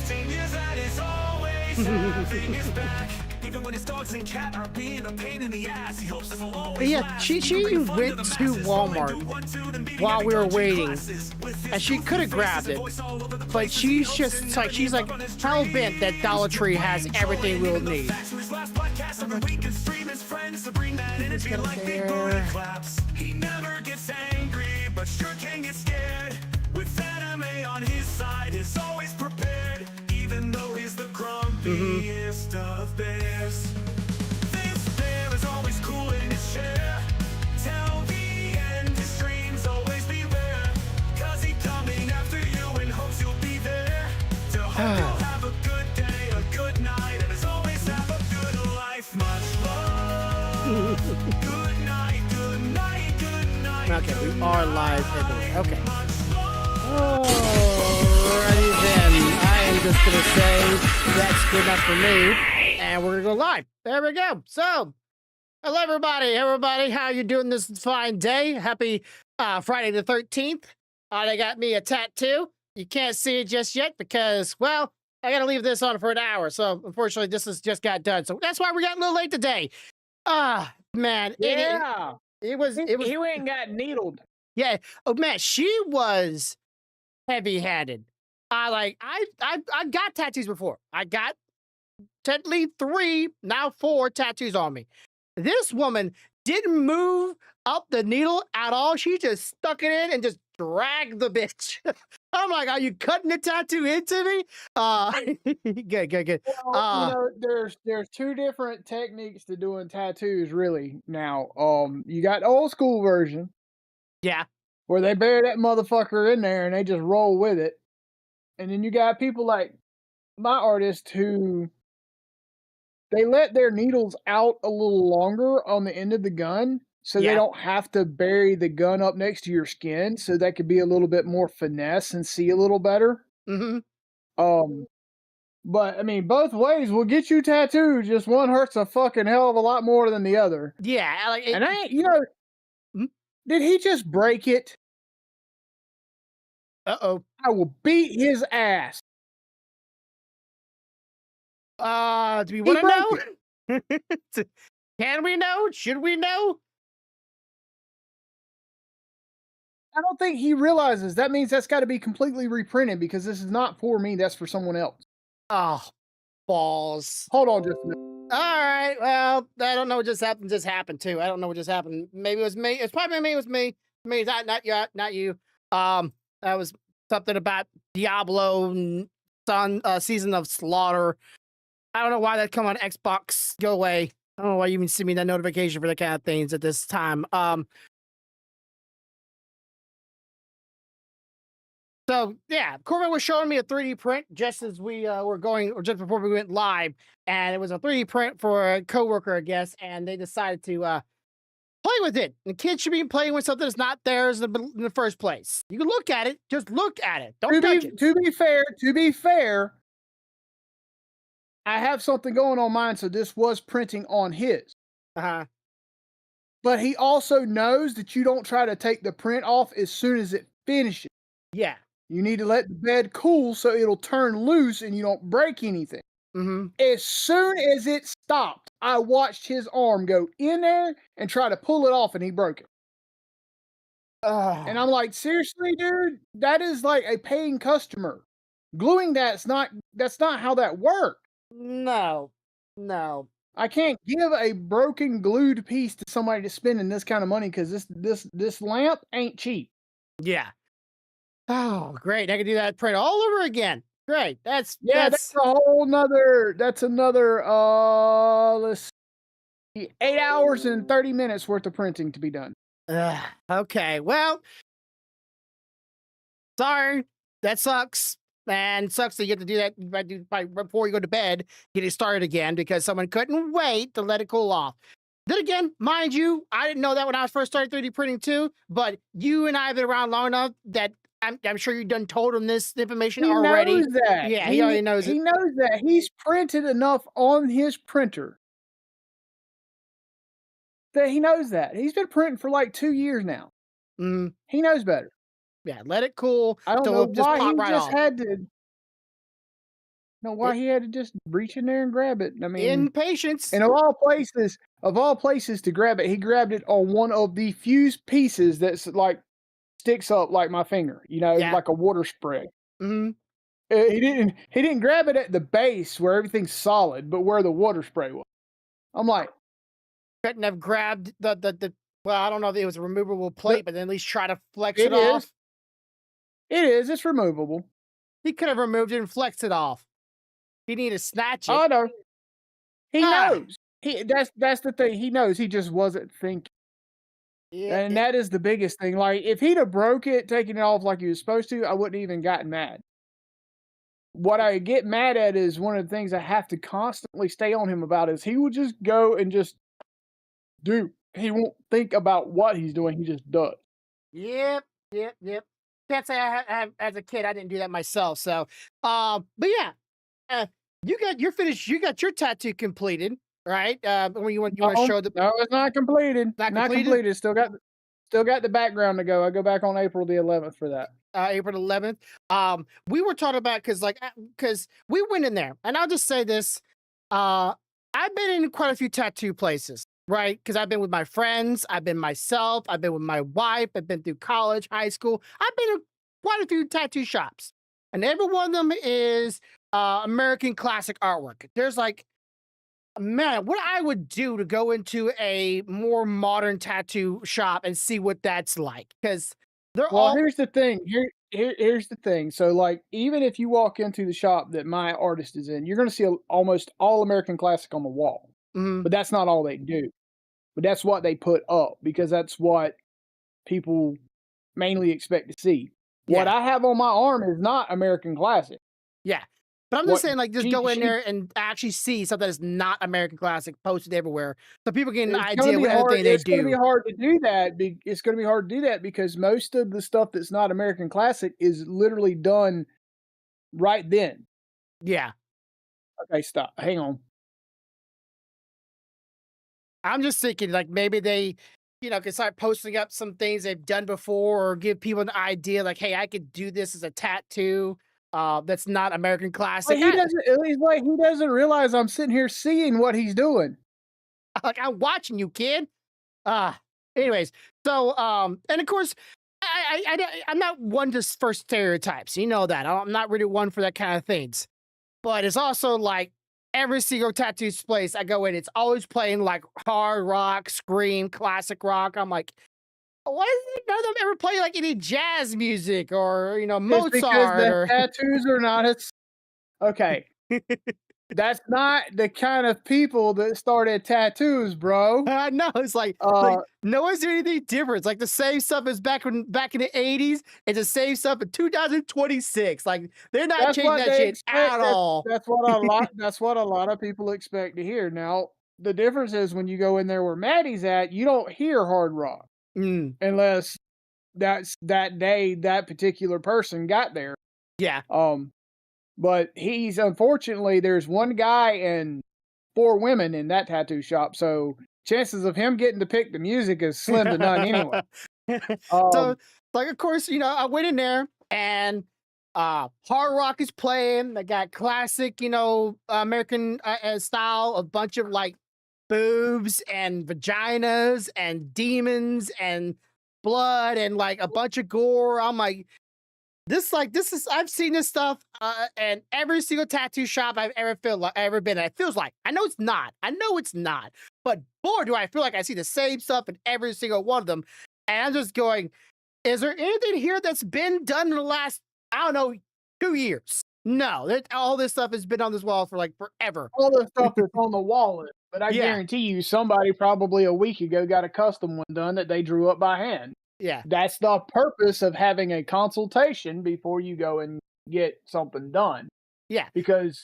Seniors that is always having his back. Even when his dogs and cat are being a pain in the ass, he hopes this will always Yeah, last. she went to Walmart while we were waiting, and she could have grabbed it, but she's just like, she's like hell bent that Dollar Tree has everything we'll need. He never gets angry, but sure can get scared. With anime on his side, is always prepared, even though he's the grumpiest of bears. This bear is always cool in his chair. Till the end, his dreams always be rare. Cause he's coming after you and hopes you'll be there. To hope you'll have a good day, a good night, and as always have a good life. Much love. Good night, good night, good night. Okay, we are live. Okay. Alrighty then. I am just gonna say that's good enough for me, and we're gonna go live. There we go. So, hello everybody. Everybody, how you doing this fine day? Happy Friday the 13th. They got me a tattoo. You can't see it just yet because, well, I gotta leave this on for an hour. So, unfortunately, this has just got done. So that's why we got a little late today. Man. Yeah, It was. he went and got needled. Yeah. Oh man, she was heavy-handed. I got tattoos before. I got technically 3, now 4 tattoos on me. This woman didn't move up the needle at all. She just stuck it in and just dragged the bitch. I'm like, are you cutting the tattoo into me? Good. Well, there's 2 different techniques to doing tattoos really now. You got the old school version Yeah. where they bury that motherfucker in there and they just roll with it. And then you got people like my artist who they let their needles out a little longer on the end of the gun so they Yeah. don't have to bury the gun up next to your skin, so that could be a little bit more finesse and see a little better. Mm-hmm. But I mean, both ways will get you tattooed. Just one hurts a fucking hell of a lot more than the other. Yeah. And I ain't, you know, Hmm? did he just break it? Uh-oh. I will beat his ass. Do we He want broke to know? Can we know? Should we know? I don't think he realizes that means that's got to be completely reprinted because this is not for me. That's for someone else. Oh, balls. Hold on just a minute. All right. Well, I don't know what just happened. Just happened too. I don't know what just happened. Maybe it was me. It's probably me. It was me. Me. Not you. That was something about Diablo Season of Slaughter. I don't know why that come on Xbox. Go away. I don't know why you even see me that notification for that kind of things at this time. So yeah, Corbin was showing me a 3D print just as we were going, or just before we went live, and it was a 3D print for a coworker, I guess, and they decided to play with it. The kids should be playing with something that's not theirs in the first place. You can look at it, just look at it. Don't touch it. To be fair, I have something going on mine, so this was printing on his. Uh-huh. But he also knows that you don't try to take the print off as soon as it finishes. Yeah. You need to let the bed cool so it'll turn loose and you don't break anything. Mm-hmm. As soon as it stopped, I watched his arm go in there and try to pull it off, and he broke it. And I'm like, seriously, dude, that is like a paying customer. Gluing that's not how that works. No. I can't give a broken glued piece to somebody that's spending this kind of money because this lamp ain't cheap. Yeah. Oh, great. I can do that print all over again. Great. That's That's a whole nother, that's another, let's see, 8 hours and 30 minutes worth of printing to be done. Okay. Well, sorry. That sucks. And it sucks that you have to do that right before you go to bed, get it started again because someone couldn't wait to let it cool off. Then again, mind you, I didn't know that when I first started 3D printing too, but you and I have been around long enough that I'm sure you've done told him this information already. He knows that. Yeah, he already knows it. He knows that. He's printed enough on his printer that he knows that. He's been printing for like 2 years now. He knows better. Yeah, let it cool. I don't till know it just why pop he right just off. had to. know I- why he had to just reach in there and grab it. I mean, Impatience. and of all places to grab it, he grabbed it on one of the few pieces that's like sticks up like my finger, Yeah. like a water spray. Hmm. He didn't grab it at the base where everything's solid, but where the water spray was. I'm like, Couldn't have grabbed the. Well, I don't know if it was a removable the plate, but at least try to flex it it is, off. it's removable. He could have removed it and flexed it off. He needed to snatch it. Oh no, he Ah, knows. That's the thing. He knows. He just wasn't thinking, yeah, and that is the biggest thing. Like if he'd have broke it, taken it off like he was supposed to, I wouldn't even gotten mad. What I get mad at is one of the things I have to constantly stay on him about is he will just go and just do. He won't think about what he's doing. He just does. yep, yep. Can't say as a kid I didn't do that myself. So, but yeah, uh, you're finished. You got your tattoo completed, right? When you want to No, show the no, it's not completed. not Not completed. completed. Still got the background to go. I go back on April the 11th for that. April 11th. We were talking about because we went in there, and I'll just say this: I've been in quite a few tattoo places, right? Because I've been with my friends, I've been myself, I've been with my wife, I've been through college, high school. I've been in quite a few tattoo shops, and every one of them is American classic artwork. There's like, man, what I would do to go into a more modern tattoo shop and see what that's like, because they're Well, all. here's the thing. Here's the thing. So, like, even if you walk into the shop that my artist is in, you're going to see almost all American Classic on the wall. Mhm. But that's not all they do. But that's what they put up because that's what people mainly expect to see. What Yeah. I have on my arm is not American Classic. Yeah. But I'm just What saying, like, just she go in she there and actually see something that's not American classic posted everywhere, so people get an It's gonna idea be what hard everything they it's gonna be do. hard to do that it's gonna be hard to do that because most of the stuff that's not American Classic is literally done right then. Yeah. Okay, stop. Hang on. I'm just thinking, like, maybe they, can start posting up some things they've done before or give people an idea, like, hey, I could do this as a tattoo. That's not American But classic. he doesn't he's like, he doesn't realize I'm sitting here seeing what he's doing. Like, I'm watching you, kid. Anyways, so and of course, I'm not one to for stereotypes. You know that I'm not really one for that kind of things. But it's also like every single tattoo place I go in, it's always playing like hard rock, scream, classic rock. I'm like, why is none of them ever play like any jazz music or It's because Mozart the or tattoos are not as okay. That's not the kind of people that started tattoos, bro. I know it's Uh, like no one's doing anything different. It's like the same stuff as back in the 80s. It's the same stuff in 2026. Like they're not that's changing what that they shit expect. at all. That's what a lot of people expect to hear. Now, the difference is when you go in there where Maddie's at, you don't hear hard rock Mm, unless that's that day that particular person got there. yeah. Um, but he's unfortunately there's one guy and four women in that tattoo shop, so chances of him getting to pick the music is slim to none anyway. So, Um, like, of course, I went in there and hard rock is playing. They got classic, American style, a bunch of like boobs and vaginas and demons and blood and like a bunch of gore. I'm like, this is I've seen this stuff and every single tattoo shop I've ever been at. It feels like I know it's not. I know it's not. But boy, do I feel like I see the same stuff in every single one of them. And I'm just going, is there anything here that's been done in the last, I don't know, 2 years? No, all this stuff has been on this wall for like forever. all the stuff that's on the wall is, but I Yeah, guarantee you somebody probably a week ago got a custom one done that they drew up by hand. yeah, That's the purpose of having a consultation before you go and get something done. yeah. Because,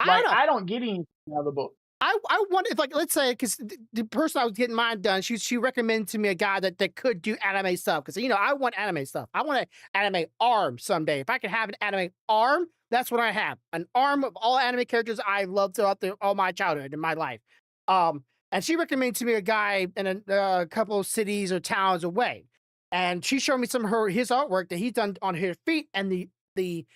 I don't like, know. I don't get anything out of the book. I wonder if, like, let's say, because the person I was getting mine done, she recommended to me a guy that could do anime stuff. Because I want anime stuff. I want an anime arm someday. If I could have an anime arm, that's what I have. An arm of all anime characters I loved throughout all my childhood in my life. And she recommended to me a guy in a couple of cities or towns away, and she showed me some of his artwork that he's done on his feet, and the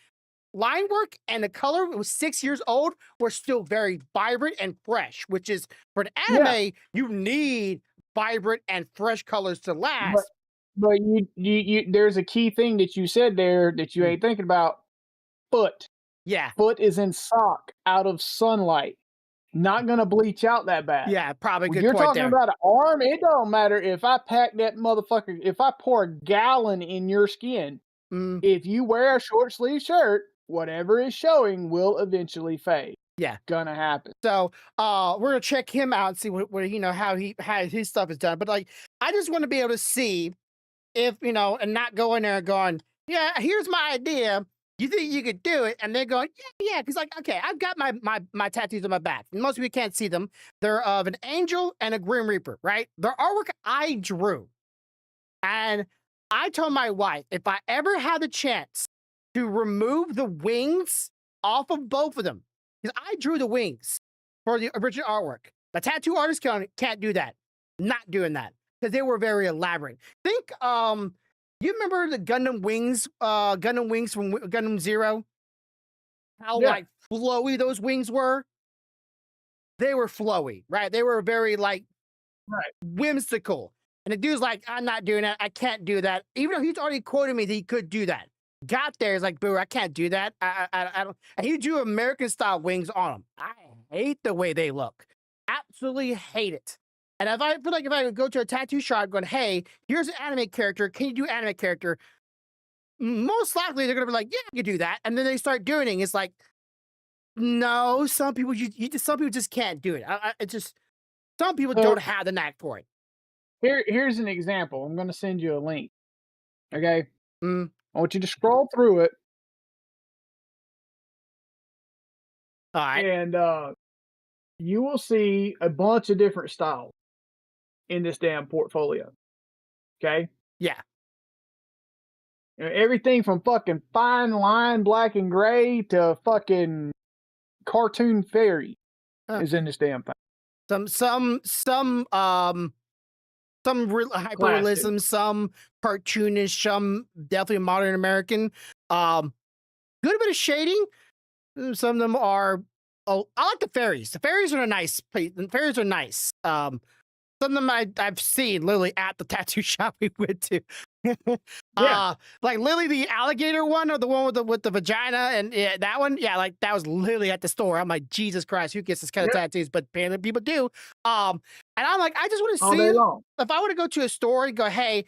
line work and the color was 6 years old were still very vibrant and fresh, which is for an Yeah, anime, you need vibrant and fresh colors to but last. you there's a key thing that you said there that you Mm, ain't thinking about. Foot. yeah, Foot is in sock out of sunlight. Not gonna bleach out that bad. yeah, probably When good you're point talking there. about an arm, it don't matter if I pack that motherfucker if I pour a gallon in your skin, Mm, if you wear a short sleeve shirt, whatever is showing will eventually fade. yeah. Gonna happen. So we're gonna check him out and see what how his stuff is done. But like I just want to be able to see if and not go in there going, yeah, here's my idea. You think you could do it? And they're going, yeah, yeah. Because like, okay, I've got my tattoos on my back. Most people can't see them. They're of an angel and a grim reaper, right? They're artwork I drew, and I told my wife if I ever had the chance to remove the wings off of both of them, because I drew the wings for the original artwork. The tattoo artist can't do that. Not doing that because they were very elaborate. Think, you remember the Gundam wings from Gundam Zero? How Yeah, like flowy those wings were? They were flowy, right? They were very like right. whimsical. And the dude's like, I'm not doing that. I can't do that. Even though he's already quoted me that he could do that. Got there, he's like, boo, I can't do that. I don't. And he drew American style wings on them. I hate the way they look. Absolutely hate it. And if I feel like if I go to a tattoo shop going, hey, here's an anime character. Can you do anime character? Most likely they're gonna be like, yeah, you can do that. And then they start doing it. It's like, no, some people some people just can't do it. It's just some people So don't have the knack for it. here's an example. I'm gonna send you a link. Okay. Mm, I want you to scroll through it all right. and you will see a bunch of different styles in this damn portfolio. Okay. Yeah. Everything from fucking fine line black and gray to fucking cartoon fairy Uh, is in this damn thing. hyper Classic. realism, some cartoonish, some definitely modern American. Good bit of shading. Some of them are. Oh, I like the fairies. The fairies are nice. The fairies are nice. Some of them I've seen literally at the tattoo shop we went to. Yeah. Like Lily the alligator one, or the one with the vagina, and yeah, that one, yeah, like that was literally at the store. I'm like, Jesus Christ, who gets this kind of Yep. tattoos? But apparently people do. And I'm like, I just want to All see day it. long. If I were to go to a store and go, hey,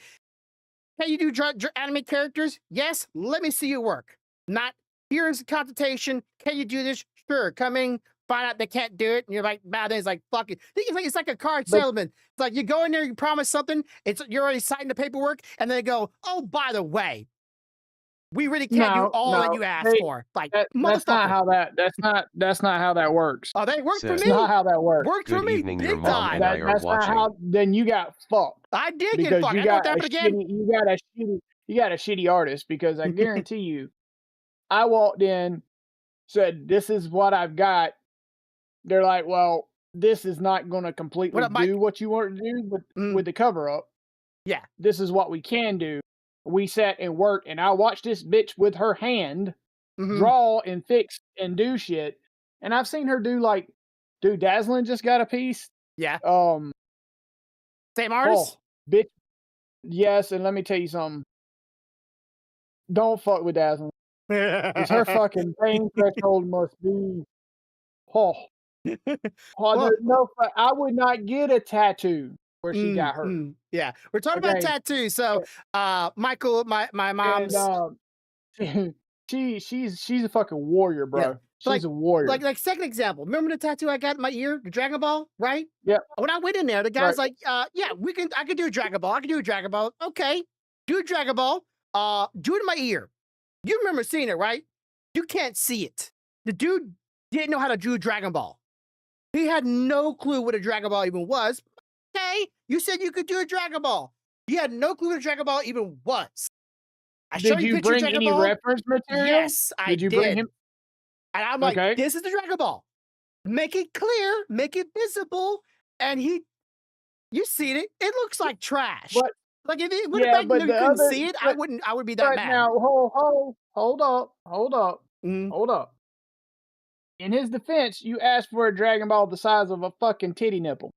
can you do anime characters? Yes, let me see your work. Not here's a consultation. Can you do this? Sure, come in, find out they can't do it, and you're like, bad. It's like fuck it. It's like a car But salesman. It's like you go in there, you promise something. You're already signing the paperwork, and they go, oh, by the way, we really can't do no, all that no, you asked they for. Like that's not motherfucker. how that's not how that works. Oh, they worked for It's Sir, not me. how that works. Worked for good me evening. Your big mom time. and I are That's not watching. how. Then you got fucked I did get because fucked. you I don't got a happen again. shitty. You got a shitty artist. Because I guarantee you, I walked in, said, "This is what I've got." They're like, "Well, this is not going to What completely up, Mike? do what you want to do Mm, with the cover up. yeah. This is what we can do." We sat and worked, and I watched this bitch with her hand Hmm. draw and fix and do shit. And I've seen her do like, dude, Dazzlin just got a piece. Yeah. Um, Same oh, artist. bitch, yes. And let me tell you something. Don't fuck with Dazzlin because her fucking pain threshold must be, oh, oh, Well, there's no, I would not get a tattoo where she got hurt. yeah. We're talking about Okay, tattoos. So, Michael, my and mom's, she's a fucking warrior, yeah. bro. But She's a warrior. like second example. Remember the tattoo I got in my ear, the Dragon Ball, right? Yep, When I went in there, the right. guy's like, yeah, I can do a Dragon Ball. I can do a Dragon Ball. Okay, do a Dragon Ball. Do it in my ear. You remember seeing it, right? You can't see it. The dude didn't know how to do a Dragon Ball. He had no clue what a Dragon Ball even was. Okay, you said you could do a Dragon Ball. You had no clue what a Dragon Ball even was. I showed Did you a you picture of bring Dragon any Ball. reference material? Yes, I Did you bring did. him? And I'm like, Okay. this is the Dragon Ball. Make it clear, make it visible. And you seen it. It looks like trash. But Like if it would yeah, have been but you the couldn't other see it, but I would be that but mad. now hold up. Mhm. Hold up. In his defense, you asked for a Dragon Ball the size of a fucking titty nipple.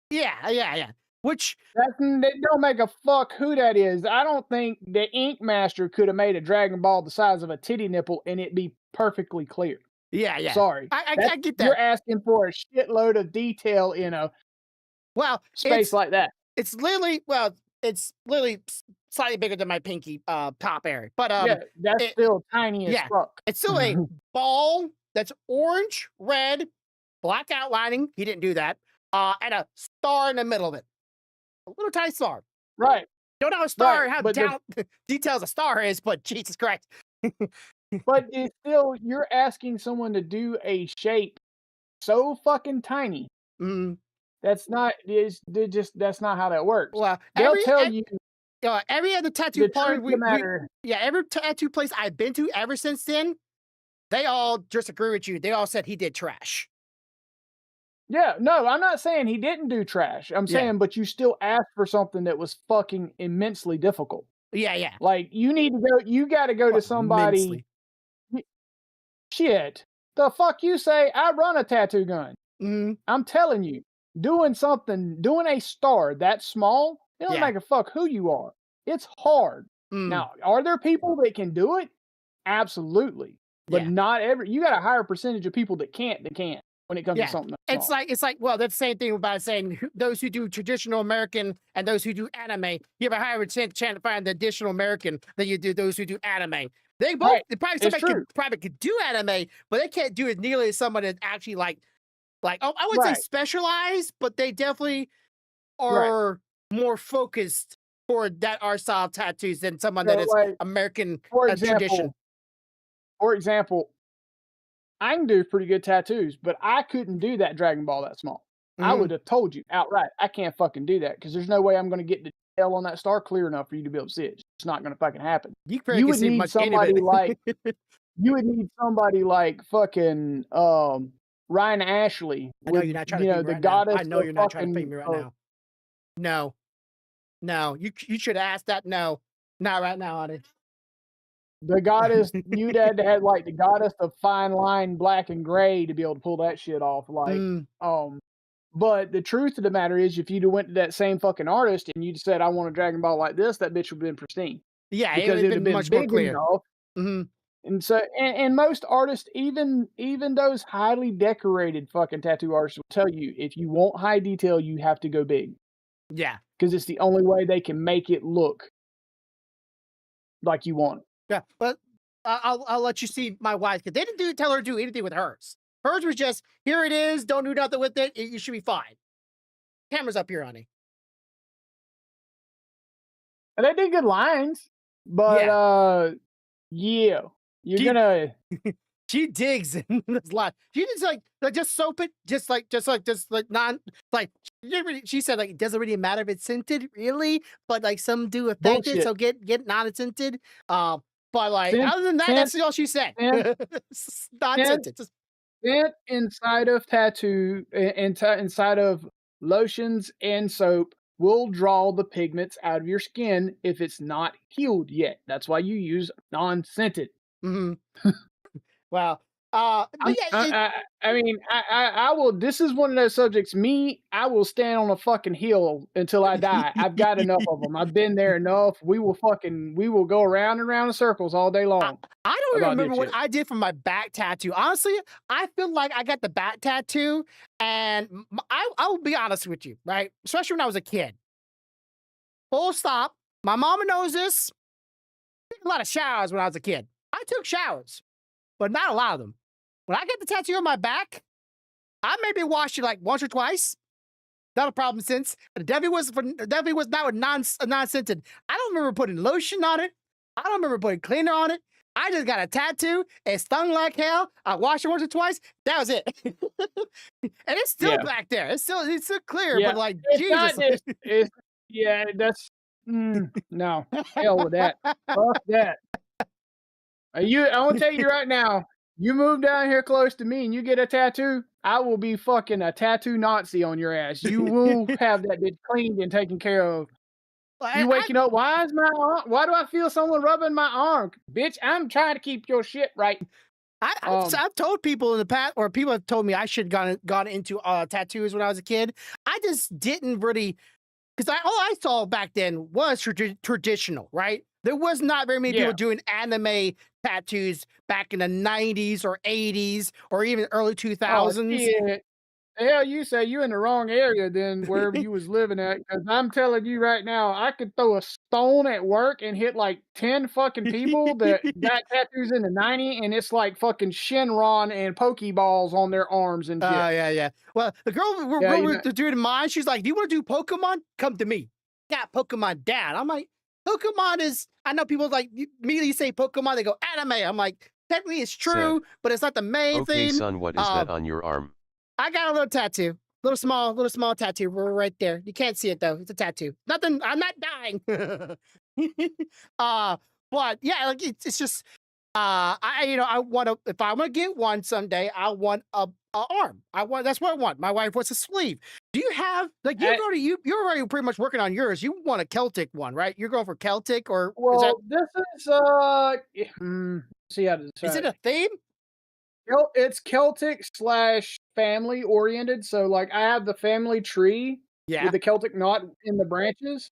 Yeah. Which, They don't make a fuck who that is. I don't think the Ink Master could have made a Dragon Ball the size of a titty nipple and it be perfectly clear. yeah. Sorry. I get You're that. asking for a shitload of detail in a Well, space like that. it's literally slightly bigger than my pinky top area. But Yeah, that's it, still tiny as yeah, fuck. it's still a ball that's orange, red, black outlining. He didn't do that. And a star in the middle of it. A little tiny star. Right. Don't know how a star, Right, how but down details a star is, but Jesus Christ. But it's still you're asking someone to do a shape so fucking tiny. Mm, That's not is they just that's not how that works. well, They'll tell you every other tattoo the parlor truth of the matter. every tattoo place I've been to ever since then, they all just agree with you. They all said he did trash. Yeah, no, I'm not saying he didn't do trash. I'm Yeah. saying, but you still asked for something that was fucking immensely difficult. Yeah. Like you got to go to Well, somebody. immensely. Shit, the fuck you say? I run a tattoo gun. Mm, I'm telling you, doing a star that small, it don't yeah. make a fuck who you are. It's hard. Mm, Now, are there people that can do it? Absolutely. But yeah. not every you got a higher percentage of people that can't when it comes to Yeah. something that small. It's like, well, that's the same thing about saying those who do traditional American and those who do anime. You have a higher chance to find the additional American than you do those who do anime. They both, Right. probably It's somebody true. could do anime, but they can't do it nearly as someone that actually oh, I would say Right. specialized, but they definitely Right. are more focused for that art style tattoos than someone that So, is like, American for tradition. example, I can do pretty good tattoos, but I couldn't do that Dragon Ball that small. I Mhm. would have told you outright, I can't fucking do that because there's no way I'm gonna get the detail on that star clear enough for you to be able to see it. It's not gonna fucking happen. You probably You can would see need much any of it. fucking Ryan Ashley I know with you're not trying to pay me the right now. goddess I know of you're not trying to pay fucking me right now. No, you should ask that. No, not right now, honey. the goddess you'd had to have like the goddess of fine line black and gray to be able to pull that shit off. Mm, But the truth of the matter is if you'd have went to that same fucking artist and you'd said, I want a Dragon Ball like this, that bitch would have been pristine. yeah, it would Because have it would have been been much more big clear. enough. Hmm. And so and most artists, even those highly decorated fucking tattoo artists will tell you if you want high detail, you have to go big. Yeah, Because it's the only way they can make it look like you want it. yeah, but I'll let you see my wife because they didn't tell her to do anything with hers. Hers was just here it is. Don't do nothing with it. You should be fine. Camera's up here, honey. And they did good lines. But yeah. You're She- gonna She digs in this lot. She just just soap it, just non like she said like it doesn't really matter if it's scented, really, but like some do affect it, bullshit. so get non-scented. But like Scent other than that, scent that's all she said. scent Non-scented. Just scent inside of inside of lotions and soap will draw the pigments out of your skin if it's not healed yet. That's why you use non-scented. mhm. Well, but I'm yeah, I mean, I will this is one of those subjects, I will stand on a fucking hill until I die. I've got enough of them. I've been there enough. We will go around and around in circles all day I, long I don't even about this remember what shit. I did for my back tattoo. Honestly, I feel like I got the back tattoo, and I will be honest with you, right? Especially when I was a kid. Full stop. My mama knows this. I took a lot of showers when I was a kid. I took showers, but not a lot of them. When I get the tattoo on my back, I maybe washed it like once or twice. Not a problem since. It definitely was not with non-scented. I don't remember putting lotion on it. I don't remember putting cleaner on it. I just got a tattoo. It stung like hell. I washed it once or twice. That was it. And it's still Yeah. back there. It's still clear, Yeah. but like It's Jesus. not just it's yeah, that's no. Hell with that. Fuck that. I wanna tell you right now, you move down here close to me and you get a tattoo, I will be fucking a tattoo Nazi on your ass. You will have that bitch cleaned and taken care of. You waking up, why do I feel someone rubbing my arm? Bitch, I'm trying to keep your shit right. I've told people in the past, or people have told me I should gone into tattoos when I was a kid. I just didn't really, because all I saw back then was traditional, right? There was not very many Yeah. people doing anime tattoos back in the 90s or 80s or even early Oh, 2000s. shit. Hell, you say you in the wrong area then wherever you was living at, because I'm telling you right now, I could throw a stone at work and hit like 10 fucking people that got tattoos in the 90s, and it's like fucking Shenron and Pokeballs on their arms and shit. Yeah, yeah. Well, the girl Yeah, you we're know, doing mine, she's like, "Do you want to do Pokemon? Come to me." Got Pokemon down. I'm like, Pokemon is. I know people like immediately say Pokemon, they go anime. I'm like, technically it's Sad. true, but it's not the main Okay, thing. son, what is that on your arm? I got a little tattoo, little small tattoo right there. You can't see it though. It's a tattoo. Nothing. I'm not dying. uh, but yeah, like it's just I want to, if I want to get one someday, I want a arm. That's what I want. My wife wants a sleeve. Do you have like I you're already pretty much working on yours. You want a Celtic one, right? You're going for Celtic, or well, this is, see how to is it describe a it. theme? It's Celtic slash family oriented. So, like, I have the family tree with Yeah. the Celtic knot in the branches.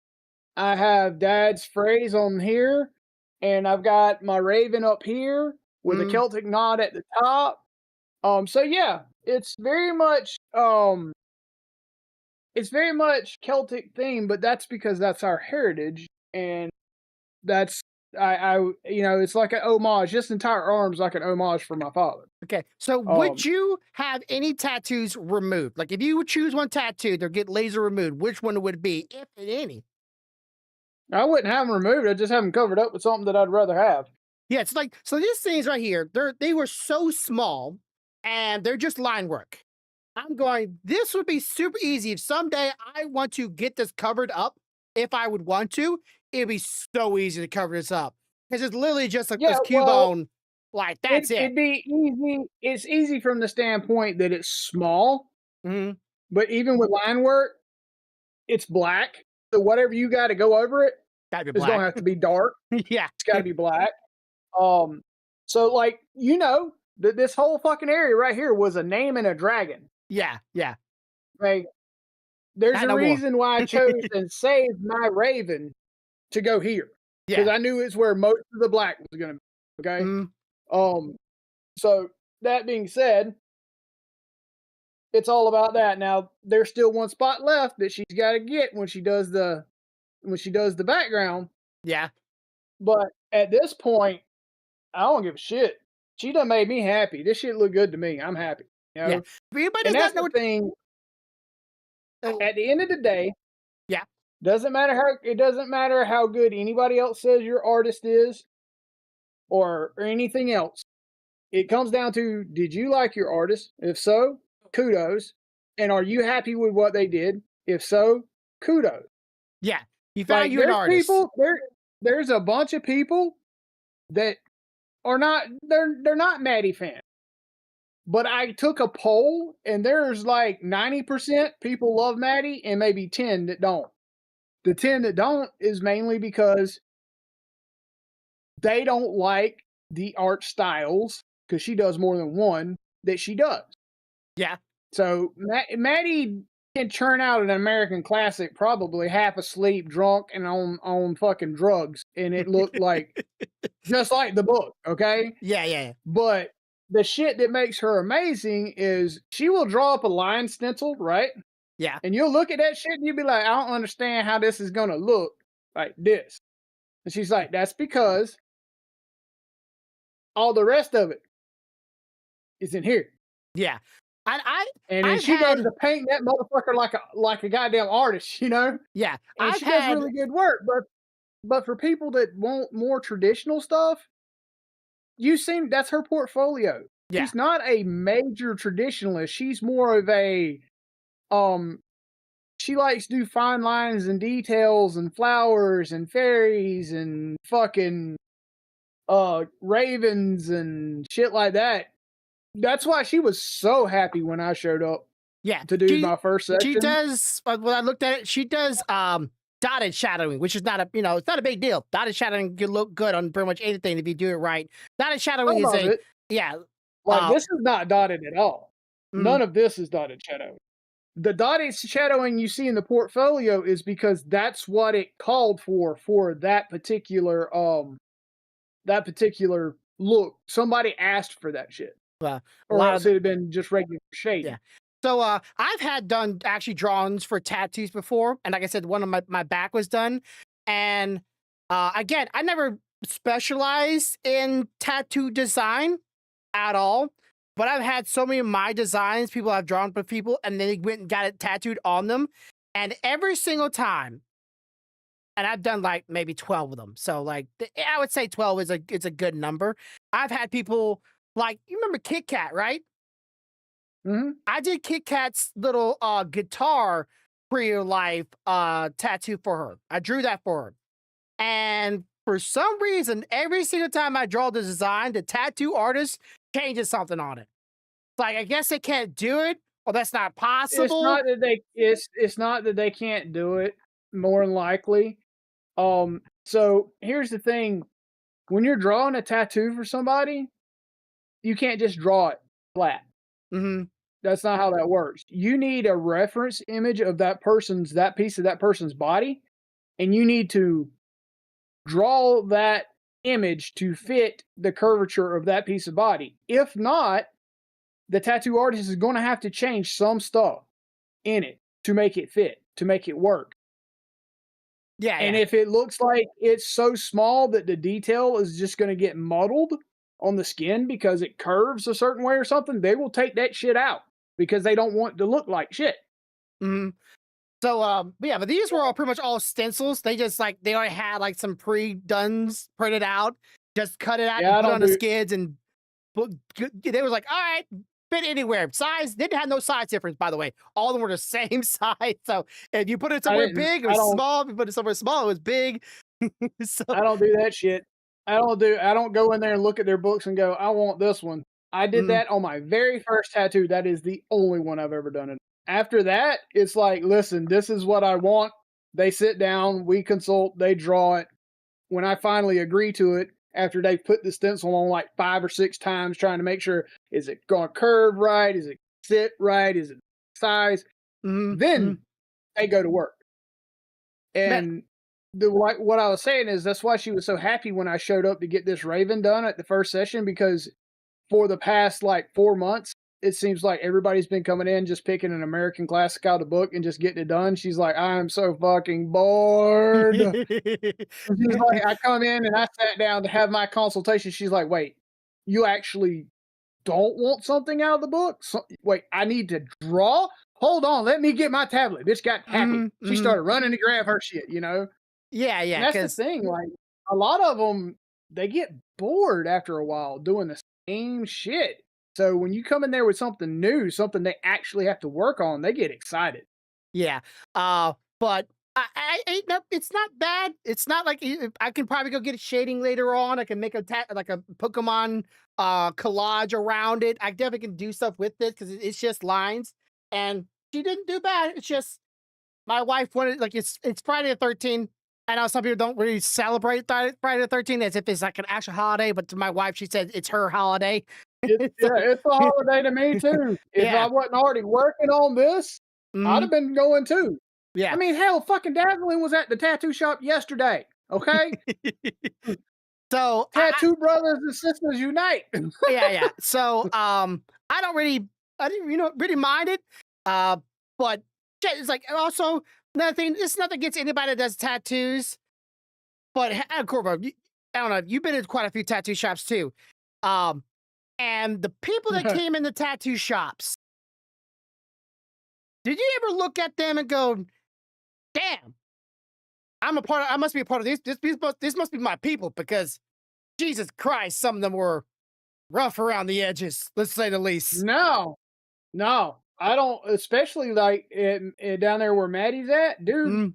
I have dad's phrase on here, and I've got my raven up here with a Mm, Celtic knot at the top. So yeah, it's very much Celtic theme, but that's because that's our heritage, and that's it's like an homage. This entire arm's like an homage for my father. okay. So would Um, you have any tattoos removed? Like if you would choose one tattoo to get laser removed, which one would it be, if any? I wouldn't have them removed. I'd just have them covered up with something that I'd rather have. Yeah, it's like so these things right here, they were so small and they're just line work. I'm going, this would be super easy if someday I want to get this covered up. If I would want to, it'd be so easy to cover this up. Because it's literally just like Yeah, this well, Cubone, like that's it. it'd be easy. It's easy from the standpoint that it's small, Hmm. but even with line work, it's black. So whatever you got to go over it Gotta be is gonna black. have to be dark. Yeah. It's got to be black. Um, so like this whole fucking area right here was a name and a dragon. Yeah. Yeah. Like there's Not a no more. reason why I chose and saved my raven to go here because Yeah. I knew it's where most of the black was gonna be. Okay. Mm, Um, so that being said, it's all about that. Now there's still one spot left that she's got to get when she does the background. yeah. But at this point, I don't give a shit. She done made me happy. This shit look good to me. I'm happy. You Yeah. know? If anybody And does that's not know the what, thing. uh, At the end of the day, yeah. it doesn't matter how good anybody else says your artist is or anything else. It comes down to, did you like your artist? If so, kudos. And are you happy with what they did? If so, kudos. Yeah. You found Like you an there's artist. people there's a bunch of people that are not they're not Maddie fans. But I took a poll and there's like 90% people love Maddie and maybe 10 that don't. The 10 that don't is mainly because they don't like the art styles because she does more than one that she does. Yeah. So Maddie can churn out an American classic probably half asleep, drunk, and on fucking drugs, and it looked like just like the book, okay? Yeah. Yeah. But the shit that makes her amazing is she will draw up a line stencil, right? Yeah. And you'll look at that shit and you'll be like, I don't understand how this is gonna look like this. And she's like, that's because all the rest of it is in here. Yeah. And then I've she goes had, to paint that motherfucker like a goddamn artist, you know? yeah, And I've she does had, really good work. But for people that want more traditional stuff, you seen that's her portfolio. yeah, She's not a major traditionalist. She's more of a um she likes to do fine lines and details and flowers and fairies and fucking ravens and shit like that. That's why she was so happy when I showed up yeah. to do my first She section. does. When I looked at it, she does dotted shadowing, which is not a it's not a big deal. Dotted shadowing can look good on pretty much anything if you do it right. Dotted shadowing Some is of a it. yeah. Like, this is not dotted at all. mm, None of this is dotted shadow. The dotted shadowing you see in the portfolio is because that's what it called for that particular look. Somebody asked for that shit, well, a or lot else of it'd have been just regular yeah. shading. So I've had done actually drawings for tattoos before, and like I said, one of my back was done, and again, I never specialized in tattoo design at all. But I've had so many of my designs, people I've drawn for people, and they went and got it tattooed on them. And every single time, and I've done like maybe 12 of them. So like I would say 12 is a good number. I've had people like you remember Kit Kat, right? Mhm. I did Kit Kat's little guitar real life tattoo for her. I drew that for her. And for some reason, every single time I draw the design, the tattoo artist changes something on it. Like, I guess they can't do it, or that's not It's possible. not that it's not that they can't do it, more than likely. So here's the thing, when you're drawing a tattoo for somebody, you can't just draw it flat. Mhm. That's not how that works. You need a reference image of that piece of that person's body, and you need to draw that image to fit the curvature of that piece of body. If not, the tattoo artist is gonna have to change some stuff in it to make it fit, to make it work. Yeah, And yeah. if it looks like it's so small that the detail is just gonna get muddled on the skin because it curves a certain way or something, they will take that shit out because they don't want it to look like shit. Mhm. So, but yeah, but these were all pretty much all stencils. They just like they already had like some pre-dones printed out, just cut it out Yeah, and I put it don't on the do skids and they was like, all right, fit anywhere. Size didn't have no size difference, by the way. All of them were the same size. So if you put it I somewhere didn't big, it I was don't small. If you put it somewhere small, it was big. So, I don't do that shit. I don't go in there and look at their books and go, "I want this one." I did mm, that on my very first tattoo. That is the only one I've ever done it. After that, it's like, "Listen, this is what I want." They sit down, we consult, they draw it. When I finally agree to it, after they put the stencil on like 5 or 6 times trying to make sure, is it gonna curve right? Is it sit right? Is it size? mm, mm. Then they go to work. Man, And the like what I was saying is that's why she was so happy when I showed up to get this Raven done at the first session because for the past like 4 months, it seems like everybody's been coming in just picking an American classic out of the book and just getting it done. She's like, "I am so fucking bored." And she's like, I come in and I sat down to have my consultation. She's like, "Wait, you actually don't want something out of the book? Wait, I need to draw? Hold on, let me get my tablet." Bitch got happy. mhm, She mhm. started running to grab her shit, you know? Yeah, And yeah, that's the because thing, like, a lot of them, they get bored after a while doing the same shit. So when you come in there with something new, something they actually have to work on, they get excited. yeah. But no, it's not bad. It's not like I can probably go get a shading later on. I can make like a Pokemon collage around it. I definitely can do stuff with it because it's just lines. And she didn't do bad. It's just my wife wanted like it's Friday the 13th. I know some people don't really celebrate Friday the 13th as if it's like an actual holiday, but to my wife, she said it's her holiday. So, It's a holiday to me too. If I yeah. wasn't already working on this, I'd Mhm. have been going too. I Yeah. mean, hell, fucking Dazzling was at the tattoo shop yesterday, okay? So Tattoo brothers and sisters unite. yeah, yeah. So, I don't really, I didn't, really mind it. Uh, but shit, it's like also another thing. It's nothing against anybody that does tattoos, but Corvo, I don't know. You've been in quite a few tattoo shops too. Um, and the people that came in the tattoo shops, did you ever look at them and go, "Damn, I'm a part. I must be a part of these. This must be my people." Because Jesus Christ, some of them were rough around the edges. Let's say the least. No, no, I don't, especially like down there where Maddie's at, dude. Mm,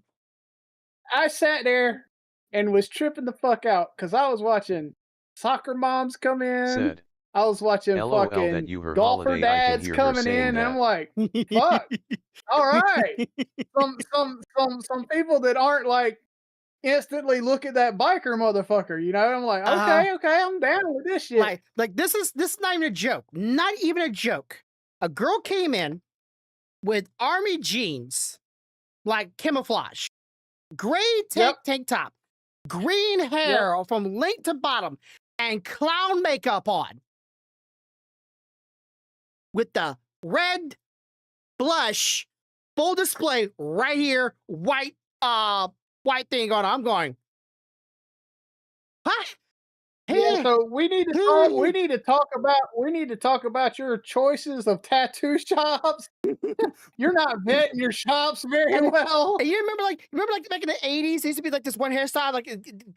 I sat there and was tripping the fuck out because I was watching soccer moms come in. Said, I was watching LOL that fucking you her golfer holiday. I can dads hear her coming saying in, and I'm that. like, "Fuck, all right." Some people that aren't like instantly look at that biker motherfucker, you know? I'm like, Uh-huh. okay, I'm down with this shit. Like this is not even a joke. Not even a joke. A girl came in with army jeans, like camouflage, gray Yep, tank top, green yep. hair from length to bottom, and clown makeup on with the red blush, full display right here, white thing on. I'm going, huh? Yeah, Hey, so we need to talk about your choices of tattoo shops. You're not vetting your shops very And well. and you remember like back in the 80s, there used to be like this one hairstyle, like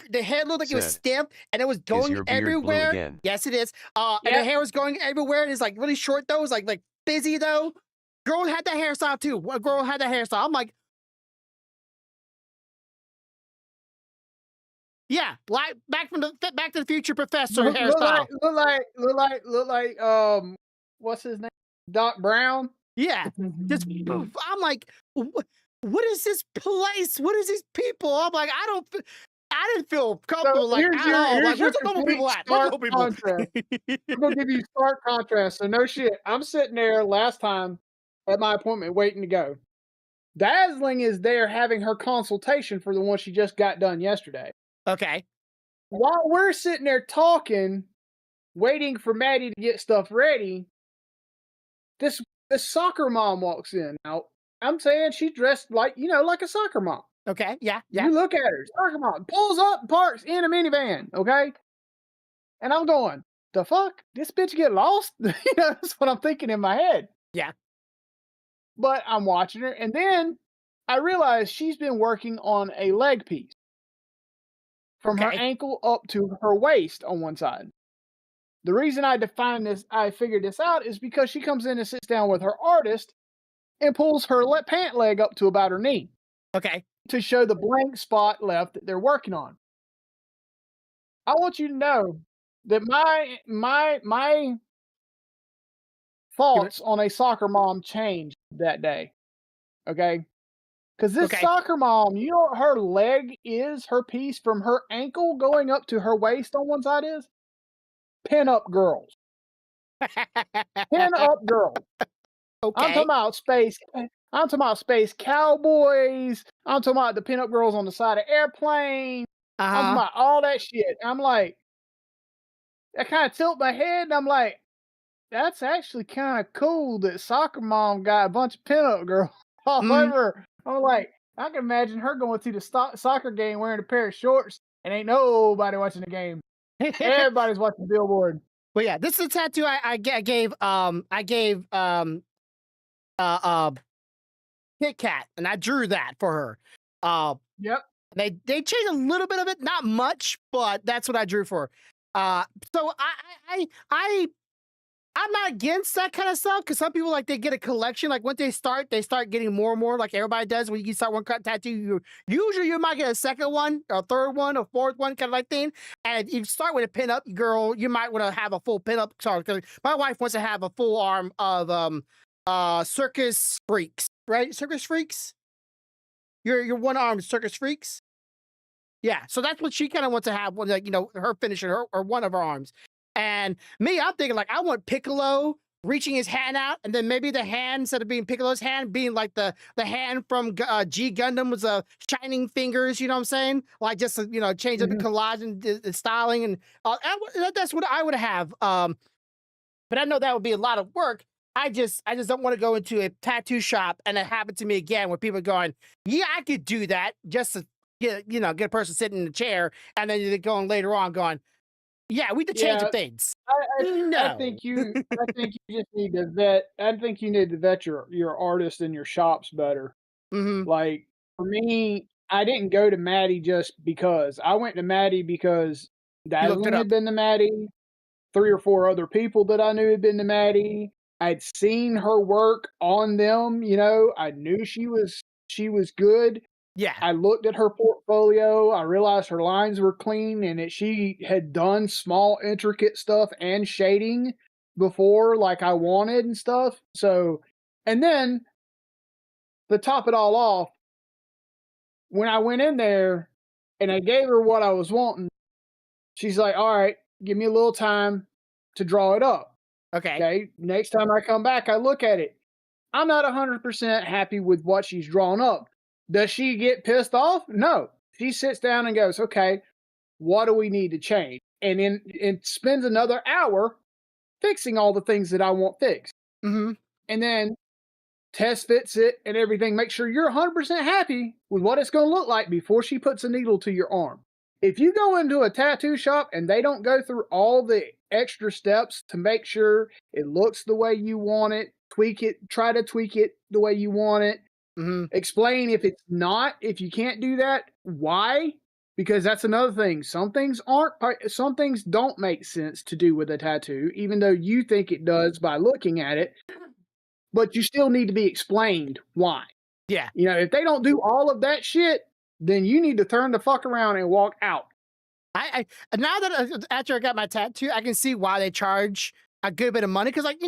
the hair looked like it was Said, stiff and it was "Is going your beard blue everywhere. again?" Yes, it is. And the Yep. hair was going everywhere. And it's like really short though. It's like fizzy though. Girl had that hairstyle too. A girl had that hairstyle. I'm like, yeah, like Back to the Future professor Look hairstyle. look like, what's his name? Doc Brown? Yeah, just poof. I'm like, what is this place? What is these people? I'm like, I didn't feel So comfortable like at all. Like, here's your where's the normal complete people at? Where's the stark normal people? contrast. I'm gonna give you stark contrast. So no shit. I'm sitting there last time at my appointment waiting to go. Dazzling is there having her consultation for the one she just got done yesterday. Okay. While we're sitting there talking, waiting for Maddie to get stuff ready, this this soccer mom walks in. Now, I'm saying she's dressed like, like a soccer mom. Okay. Yeah. Yeah. You look at her, soccer mom, pulls up and parks in a minivan, okay? And I'm going, the fuck? This bitch get lost? That's what I'm thinking in my head. Yeah. But I'm watching her, and then I realize she's been working on a leg piece from her Okay. ankle up to her waist on one side. The reason I figured this out is because she comes in and sits down with her artist and pulls her pant leg up to about her knee Okay. to show the blank spot left that they're working on. I want you to know that my Give it. thoughts on a soccer mom changed that day. Okay. Because this Okay. soccer mom, you know what her leg is, her piece from her ankle going up to her waist on one side is? Pin up girls. Pin up girls. I'm talking Okay. about space. I'm talking about space cowboys. I'm talking about the pinup girls on the side of airplanes. I'm talking Uh-huh. about all that shit. I'm like, I kind of tilt my head and I'm like, that's actually kind of cool that soccer mom got a bunch of pinup girls all Mm. over. I'm like, I can imagine her going to the soccer game wearing a pair of shorts and ain't nobody watching the game. Everybody's watching the billboard. But yeah, this is a tattoo I gave uh uh Kit Kat, and I drew that for her. Uh Yep. they changed a little bit of it, not much, but that's what I drew for her. So I I'm not against that kind of stuff because some people like they get a collection. Like once they start getting more and more, like everybody does. When you start one tattoo, usually you might get a second one, a third one, a fourth one, kind of like thing. And if you start with a pinup girl, you might want to have a full pinup. Sorry, 'cause my wife wants to have a full arm of circus freaks, right? Circus freaks. Your one arm circus freaks. Yeah, so that's what she kind of wants to have, like her finishing her or one of her arms. And me, I'm thinking like I want Piccolo reaching his hand out, and then maybe the hand instead of being Piccolo's hand, being like the hand from G Gundam was shining fingers. You know what I'm saying? Like just change up the Mhm. collage and the styling, and that's what I would have. But I know that would be a lot of work. I just don't want to go into a tattoo shop and it happened to me again where people are going, yeah, I could do that just to get a person sitting in the chair and then you're going later on going, yeah, we could change the Yeah, things. I No. think you just need to vet. I think you need to vet your artists and your shops better. Hmm. Like for me, I didn't go to Maddie just because. I went to Maddie because You looked it Dazzling had up. been to Maddie. 3 or 4 other people that I knew had been to Maddie. I'd seen her work on them. I knew she was good. Yeah. I looked at her portfolio. I realized her lines were clean and that she had done small, intricate stuff and shading before, like I wanted and stuff. So, and then to top it all off, when I went in there and I gave her what I was wanting. She's like, "All right, give me a little time to draw it up." Okay. Okay. Next time I come back, I look at it. I'm not 100% happy with what she's drawn up. Does she get pissed off? No. She sits down and goes, "Okay, what do we need to change?" And then it spends another hour fixing all the things that I want fixed. Mm-hmm. And then test fits it and everything. Make sure you're 100% happy with what it's going to look like before she puts a needle to your arm. If you go into a tattoo shop and they don't go through all the extra steps to make sure it looks the way you want it, tweak it, try to tweak it the way you want it, Mm-hmm. explain if it's not, if you can't do that, why? Because that's another thing. Some things don't make sense to do with a tattoo, even though you think it does by looking at it, but you still need to be explained why. Yeah. You know, if they don't do all of that shit, then you need to turn the fuck around and walk out. I now that after I got my tattoo, I can see why they charge a good bit of money because, like,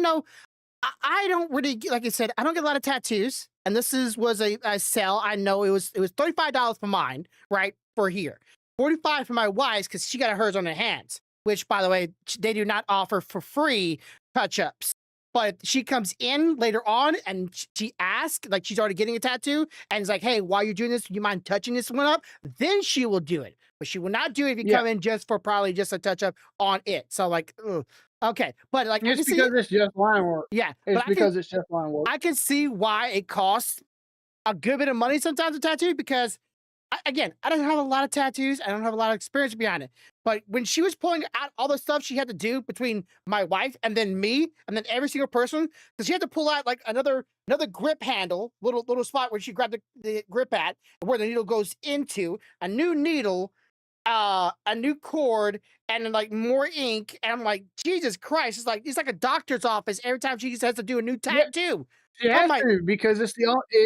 I don't really like I said, I don't get a lot of tattoos, and this was a sale. I know it was $35 for mine, right, for here, 45 for my wife's because she got hers on her hands. Which, by the way, they do not offer for free touch ups. But she comes in later on and she asks, like she's already getting a tattoo, and it's like, "Hey, while you're doing this, you mind touching this one up?" Then she will do it, but she will not do it if you come in just for probably just a touch up on it. So, like, ugh. Okay, but like, It's because it's just line work. yeah, It's but because it's just line work. I can see why it costs a good bit of money sometimes to tattoo because again, I don't have a lot of tattoos. I don't have a lot of experience behind it. But when she was pulling out all the stuff she had to do between my wife and then me and then every single person, because she had to pull out like another grip handle, little spot where she grabbed the grip at, where the needle goes into, a new needle, a new cord, and then like more ink. And I'm like, Jesus Christ! It's like a doctor's office every time she has to do a new Yeah. tattoo. She I'm has like, to because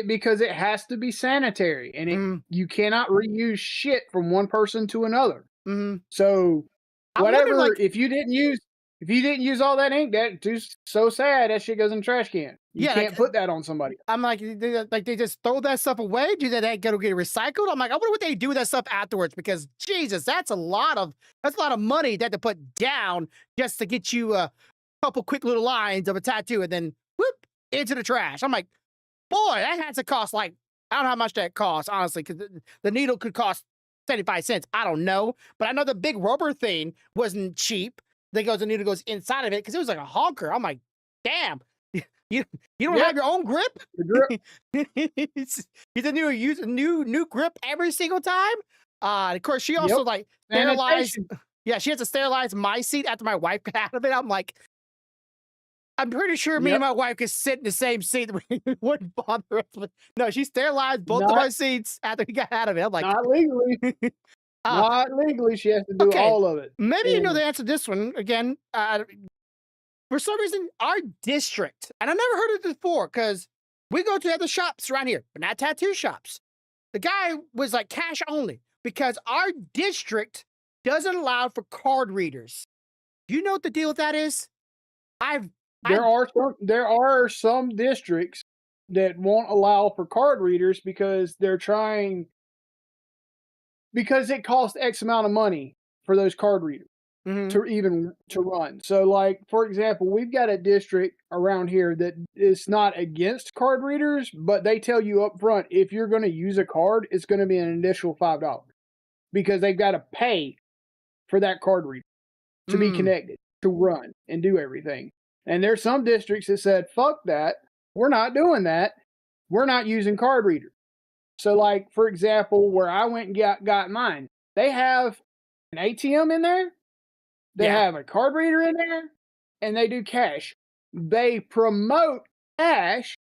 because it has to be sanitary and mm, you cannot reuse shit from one person to another. mm. So I'm wondering, whatever, like, if you didn't use all that ink, that just so sad that shit goes in the trash can. You yeah, like can't put that on somebody. I'm like, they just throw that stuff away? Do they go get recycled? I'm like, I wonder what they do with that stuff afterwards because Jesus, that's a lot of money that to put down just to get you a couple quick little lines of a tattoo and then whoop into the trash. I'm like, boy, that has to cost like I don't know how much that costs honestly because the needle could cost 75 cents. I don't know, but I know the big rubber thing wasn't cheap. The needle goes inside of it because it was like a honker. I'm like, damn. You don't have your own grip? The grip, You said you use a new grip every single time? Of course, she also yep, like sterilized. sanitation. Yeah, she has to sterilize my seat after my wife got out of it. I'm like, I'm pretty sure me and Yep. my wife could sit in the same seat. It wouldn't bother us. No, she sterilized both of Not our seats after we got out of it. I'm like, not legally. uh, Not legally. She has to do okay, all of it. maybe you know And the answer to this one again. For some reason, our district, and I never heard of this before because we go to other shops around here, but not tattoo shops. The guy was like cash only because our district doesn't allow for card readers. Do you know what the deal with that is? I've, I've, there are some districts that won't allow for card readers because because it costs X amount of money for those card readers mhm, to even to run. So, like for example, we've got a district around here that is not against card readers, but they tell you up front if you're going to use a card, it's going to be an additional $5 because they've got to pay for that card reader to be mm, connected, to run and do everything. And there's some districts that said, "Fuck that, we're not doing that. We're not using card readers." So, like for example, where I went and got mine, they have an ATM in there, they yeah, have a card reader in there, and they do cash. They promote cash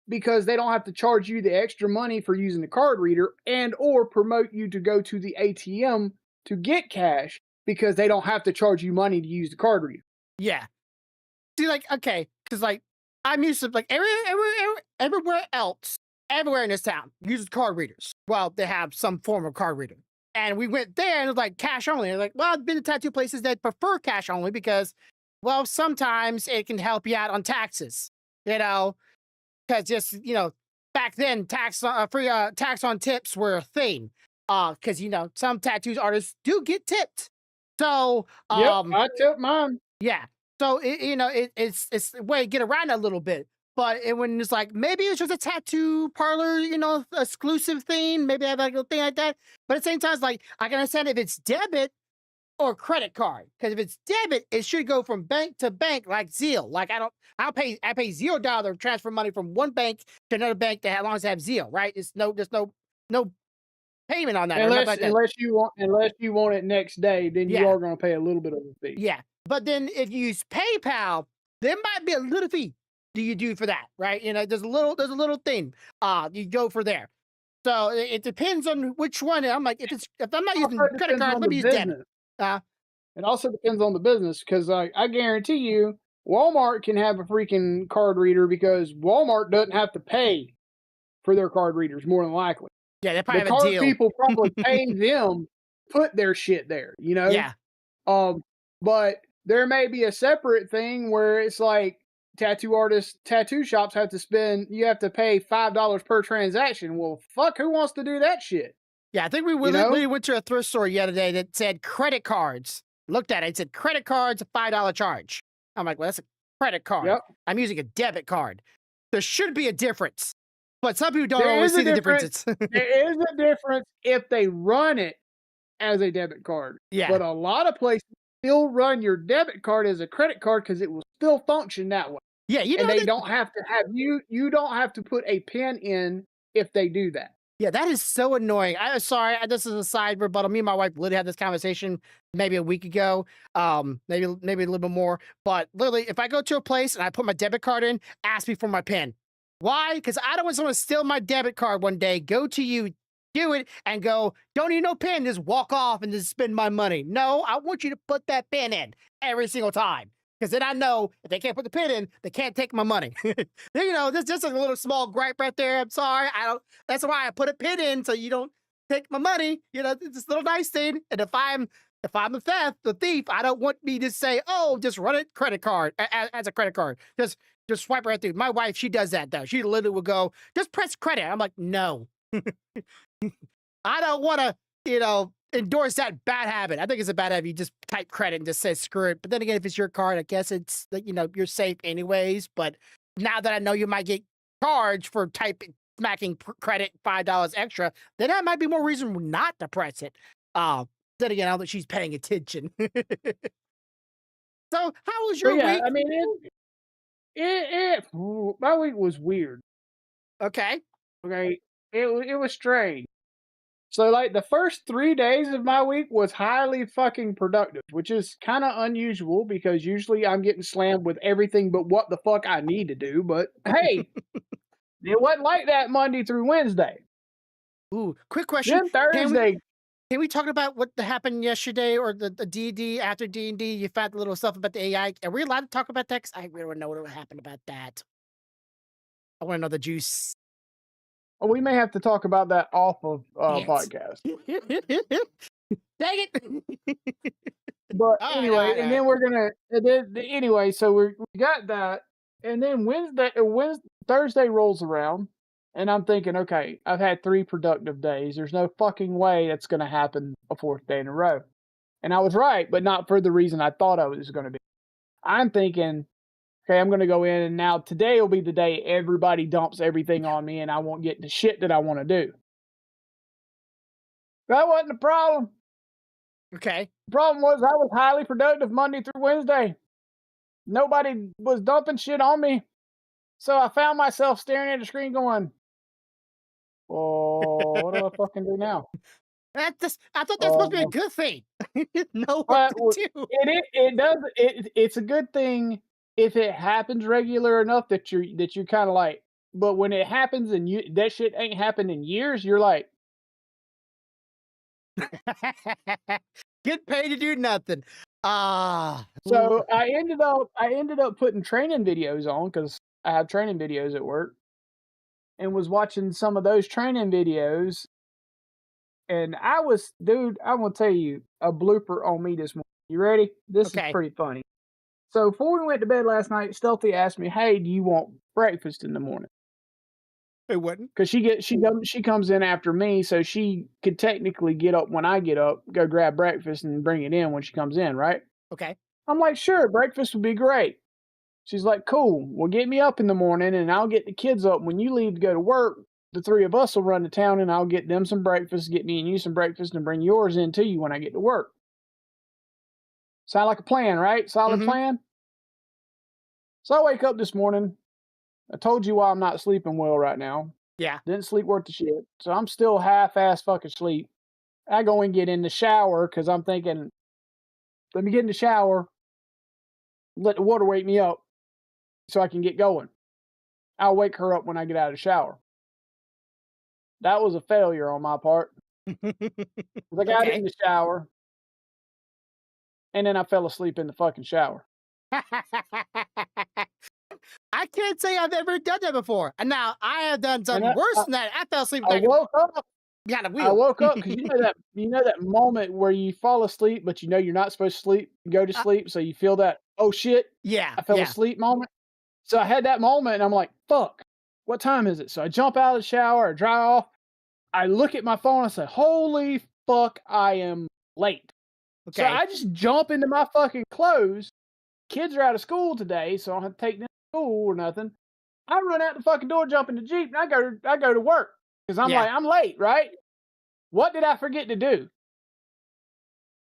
because they don't have to charge you the extra money for using the card reader and or promote you to go to the ATM to get cash because they don't have to charge you money to use the card reader. yeah. See, like, okay, because like I'm used to like everywhere else, everywhere in this town uses card readers. Well, they have some form of card reader. And we went there and it was like cash only. And like, well, I've been to tattoo places that prefer cash only because, well, sometimes it can help you out on taxes, you know, because just, back then tax on tips were a thing. Because some tattoos artists do get tipped. So, Yep, I took mine. yeah. So it's a way to get around it a little bit. But when it's like maybe it's just a tattoo parlor, exclusive thing. Maybe I have like a thing like that. But at the same time, it's like I can understand if it's debit or credit card. Because if it's debit, it should go from bank to bank like Zeal. Like I pay $0 to transfer money from one bank to another bank that as long as I have Zeal, right? There's no payment on that or nothing Unless like that. unless you want it next day, then you Yeah. are gonna pay a little bit of a fee. Yeah. But then if you use PayPal, there might be a little fee do you do for that, right? There's a little thing. You go for there. So it depends on which one. I'm like, if I'm not Also, using it credit depends cards, on let the me use debit. business. Uh, It also depends on the business because I guarantee you, Walmart can have a freaking card reader because Walmart doesn't have to pay for their card readers more than likely. yeah, they probably The have a card deal. people probably pay them put their shit there, you know? Yeah. Um, but there may be a separate thing where it's like tattoo shops you have to pay $5 per transaction. Well, fuck, who wants to do that shit? Yeah, I think we You know? literally went to a thrift store the other day that said credit cards. Looked at it, it said credit cards, a $5 charge. I'm like, well, that's a credit card. Yep. I'm using a debit card. There should be a difference, but some people don't There always is see a the difference. differences. There is a difference if they run it as a debit card. Yeah, But a lot of places still run your debit card as a credit card because it will still function that way. yeah, And they that. don't have to have you don't have to put a pin in if they do that. Yeah, that is so annoying. I'm sorry. This is a side rebuttal. Me and my wife literally had this conversation maybe a week ago, maybe a little bit more. But literally, if I go to a place and I put my debit card in, ask me for my PIN. Why? Because I don't want someone to steal my debit card one day, go to you, do it, and go, don't need no PIN, just walk off and just spend my money. No, I want you to put that PIN in every single time. Because then I know if they can't put the PIN in, they can't take my money. This just a little small gripe right there. I'm sorry. I don't. That's why I put a PIN in so you don't take my money. It's this little nice thing. And if I'm the thief, I don't want me to say, oh, just run it credit card as a credit card. Just swipe right through. My wife, she does that though. She literally will go, just press credit. I'm like, no. I don't want to, endorse that bad habit. I think it's a bad habit. You just type credit and just say screw it. But then again, if it's your card, I guess it's like, you're safe anyways. But now that I know you might get charged for smacking credit $5 extra, then that might be more reason not to press it. Then again, I don't think she's paying attention. So how was But your yeah, week? I mean my week was weird. Okay. Okay. It was strange. So like the first 3 days of my week was highly fucking productive, which is kind of unusual because usually I'm getting slammed with everything but what the fuck I need to do. But hey, it wasn't like that Monday through Wednesday. Ooh, quick question. Then Thursday, Can we talk about what happened yesterday or the D&D after D&D? You found the little stuff about the AI. Are we allowed to talk about that? 'Cause I really want to know what happened about that. I want to know the juice. we may have to talk about that off of Yes. podcast. Dang it. But All right, anyway, all right, and all then we're gonna and then anyway, so we got that, and then Thursday rolls around, and I'm thinking, okay, I've had 3 productive days. There's no fucking way that's gonna happen a 4th day in a row. And I was right, but not for the reason I thought I was gonna be. I'm thinking, okay, I'm gonna go in, and now today will be the day everybody dumps everything on me, and I won't get the shit that I want to do. That wasn't the problem. Okay. The problem was I was highly productive Monday through Wednesday. Nobody was dumping shit on me. So I found myself staring at the screen going, "Oh, what do I fucking do now?" I thought that's supposed to be a Uh, good thing. Know what but to do. it's a good thing if it happens regular enough that you're kind of like. But when it happens and that shit ain't happened in years, you're like, Get paid to do nothing. Ah. Ooh, so I ended up putting training videos on because I have training videos at work and was watching some of those training videos. And dude, I'm gonna tell you a blooper on me this morning. You ready? This is okay. pretty funny. So before we went to bed last night, Stealthy asked me, "Hey, do you want breakfast in the morning?" It wouldn't. because she comes in after me, so she could technically get up when I get up, go grab breakfast, and bring it in when she comes in, right? Okay. I'm like, sure, breakfast would be great. She's like, cool. Well, get me up in the morning, and I'll get the kids up. When you leave to go to work, the three of us will run to town, and I'll get them some breakfast, get me and you some breakfast, and bring yours in to you when I get to work. Sound like a plan, right? Solid Mm-hmm. plan. So I wake up this morning. I told you why I'm not sleeping well right now. Yeah. Didn't sleep worth the shit. So I'm still half-ass fucking sleep. I go and get in the shower because I'm thinking, let me get in the shower, let the water wake me up so I can get going. I'll wake her up when I get out of the shower. That was a failure on my part. 'Cause I got in Okay. the shower and then I fell asleep in the fucking shower. I can't say I've ever done that before. And now I have done And something worse than that. I fell asleep I back woke up. behind a I wheel. woke up because you know that moment where you fall asleep, but you know you're not supposed to sleep, go to Uh, sleep, so you feel that oh shit, yeah, I fell yeah. asleep moment. So I had that moment, and I'm like, fuck, what time is it? So I jump out of the shower, I dry off, I look at my phone, I say, holy fuck, I am late. So Okay. I just jump into my fucking clothes. Kids are out of school today, so I don't have to take them to school or nothing. I run out the fucking door, jump in the Jeep, and I go to work because I'm Yeah. like, I'm late, right? What did I forget to do?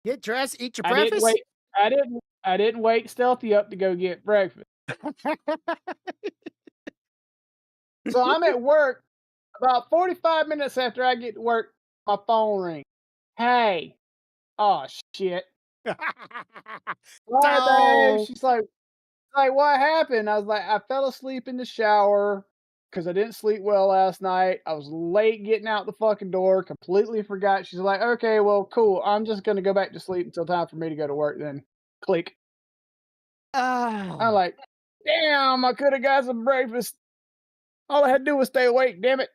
Get dressed, eat your I didn't breakfast. wait. I didn't wake Stealthy up to go get breakfast. So I'm at work. About 45 minutes after I get to work, my phone rings. Hey, oh shit. Sorry, babe. So She's like, what happened? I was like, I fell asleep in the shower because I didn't sleep well last night. I was late getting out the fucking door, completely forgot. She's like, okay, well, cool. I'm just gonna go back to sleep until time for me to go to work then. Click. I'm oh. like, damn, I could have got some breakfast. All I had to do was stay awake, damn it.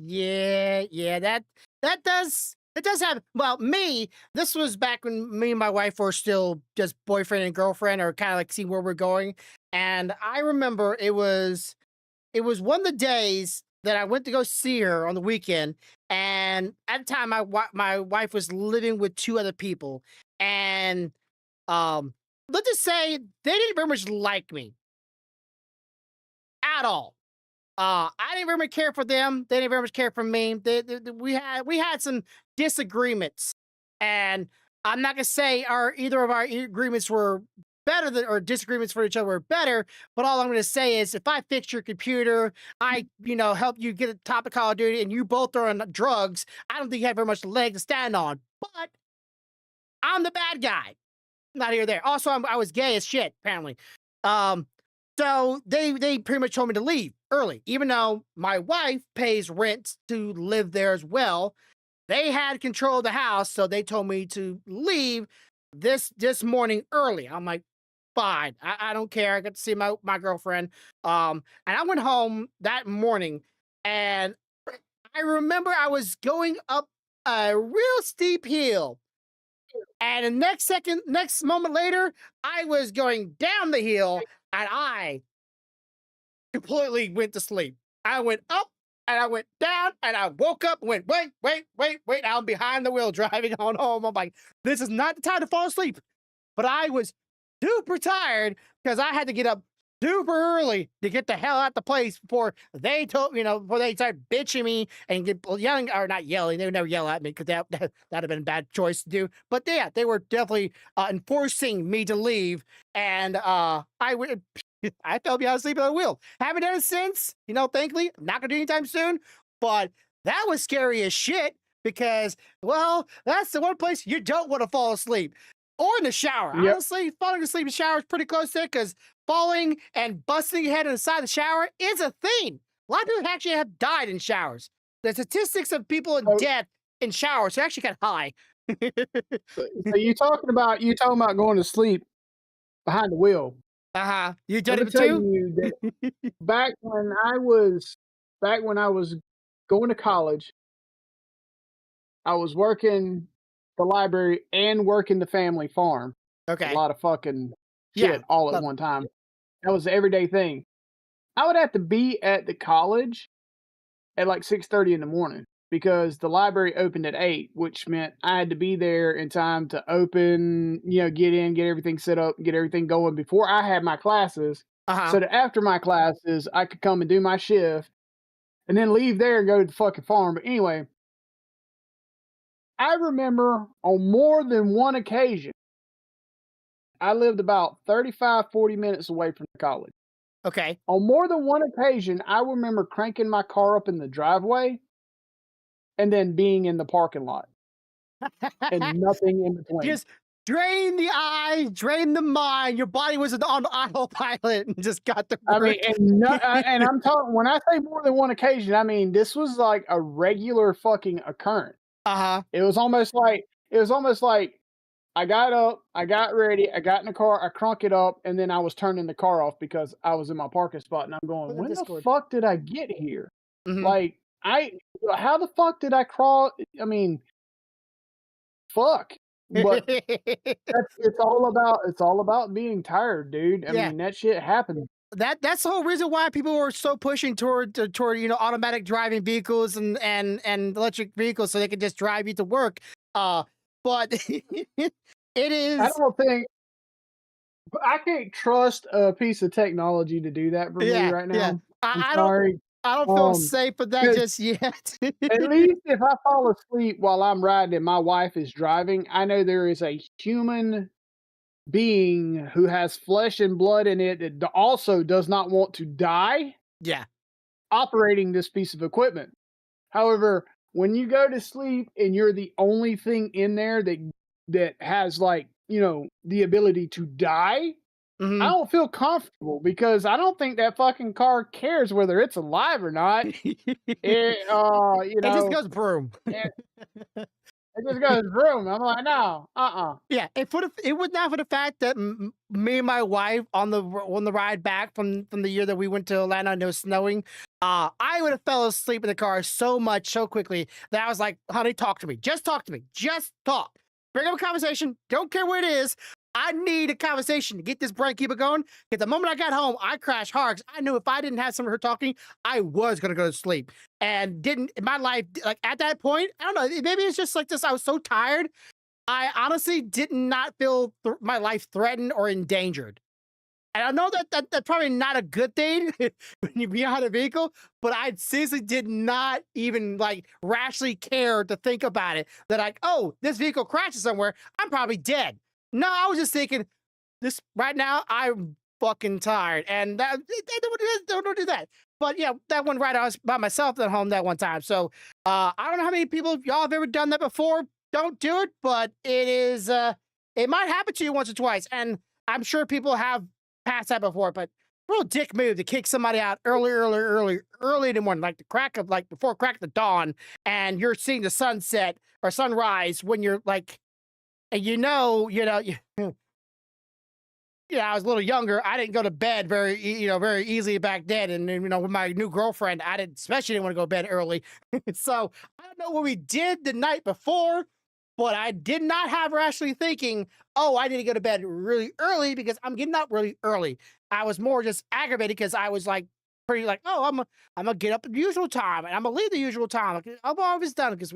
Yeah, yeah, that does happen. Well, this was back when me and my wife were still just boyfriend and girlfriend, or kind of like see where we're going. And I remember it was one of the days that I went to go see her on the weekend, and at the time my wife was living with two other people, and um, let's just say they didn't very much like me at all. I didn't very much care for them. They didn't very much care for me. We had some disagreements, and I'm not gonna say either of our agreements were better than, or disagreements for each other were better. But all I'm gonna say is, if I fix your computer, I help you get a top of Call of Duty, and you both are on drugs, I don't think you have very much leg to stand on. But I'm the bad guy. Not here or there. Also, I was gay as shit, apparently. Um, so they pretty much told me to leave early, even though my wife pays rent to live there as well. They had control of the house, so they told me to leave this morning early. I'm like, fine, I don't care. I got to see my girlfriend. And I went home that morning, and I remember I was going up a real steep hill, and the next moment later, I was going down the hill, and I completely went to sleep. I went up and I went down, and I woke up and went, wait, wait, wait, wait. I'm behind the wheel driving on home. I'm like, this is not the time to fall asleep. But I was super tired because I had to get up super early to get the hell out the place before before they started bitching me and yelling, or not yelling. They would never yell at me because that'd have been a bad choice to do. But yeah, they were definitely enforcing me to leave. And I fell behind asleep on the wheel. Haven't done it since. Thankfully, not gonna do it anytime soon. But that was scary as shit because, well, that's the one place you don't want to fall asleep. Or in the shower. Yep. Honestly, falling asleep in the shower is pretty close to it, because falling and busting your head inside the shower is a thing. A lot of people actually have died in showers. The statistics of people in So, death in showers are actually kind of high. so you talking about going to sleep behind the wheel. Uh-huh. You Let done me it tell too? you that back when I was going to college, I was working the library and working the family farm. A Okay. lot of fucking Yeah. shit all at Love one time. That was the everyday thing. I would have to be at the college at like 6:30 in the morning because the library opened at 8, which meant I had to be there in time to open, get in, get everything set up, get everything going before I had my classes. Uh-huh. So that after my classes, I could come and do my shift and then leave there and go to the fucking farm. But anyway, I remember on more than one occasion, I lived about 35, 40 minutes away from the college. Okay. On more than one occasion, I remember cranking my car up in the driveway and then being in the parking lot and nothing in between. Just drain the eye, drain the mind. Your body was on autopilot and just got the I mean, work. and I'm talking when I say more than one occasion, I mean this was like a regular fucking occurrence. Uh-huh. It was almost like I got up, I got ready, I got in the car, I crunk it up, and then I was turning the car off because I was in my parking spot, and I'm going, Put in when the Discord. fuck did I get here? Mhm. Like I, how the fuck did I crawl? I mean, fuck. But it's all about being tired, dude. I Yeah. mean, that shit happens. That's the whole reason why people were so pushing toward automatic driving vehicles and electric vehicles so they could just drive you to work. But it I is don't think I can't trust a piece of technology to do that for me yeah, right yeah. now. I'm I don't sorry. I don't feel Um, safe with that 'Cause just yet. at least if I fall asleep while I'm riding and my wife is driving, I know there is a human being who has flesh and blood in it that also does not want to die Yeah. operating this piece of equipment. However, when you go to sleep and you're the only thing in there that has like, the ability to die, I Mhm. don't feel comfortable because I don't think that fucking car cares whether it's alive or not. It, It just goes broom. it, it just goes vroom. I'm like, no, Yeah, it would not for the fact that me and my wife on the ride back from the year that we went to Atlanta and it was snowing, I would have fell asleep in the car so much so quickly that I was like, "Honey, talk to me. Just talk to me. Just talk. Bring up a conversation. Don't care what it is. I need a conversation to get this brain keep it going." Because the moment I got home, I crashed hard. 'Cause I knew if I didn't have some of her talking, I was gonna go to sleep. And didn't in my life like at that point, I don't know. Maybe it's just like this. I was so tired I honestly did not feel my life threatened or endangered. And I know that's probably not a good thing when you be on a vehicle, but I seriously did not even like rationally care to think about it. That like, oh, this vehicle crashes somewhere, I'm probably dead. No, I was just thinking, this right now, I'm fucking tired, and don't do that. But yeah, that one right, I was by myself at home that one time. So I don't know how many people y'all have ever done that before. Don't do it, but it might happen to you once or twice, and I'm sure people have passed that before. But real dick move to kick somebody out early in the morning, like the crack of like before crack of the dawn, and you're seeing the sunset or sunrise when you're like, and yeah, I was a little younger. I didn't go to bed very easily back then. And then, with my new girlfriend, I especially didn't want to go to bed early. So I don't know what we did the night before, but I did not have her actually thinking, oh, I need to go to bed really early because I'm getting up really early. I was more just aggravated because I was like, pretty like, oh, I'm gonna get up at the usual time and I'm gonna leave the usual time. Like, I've always done it because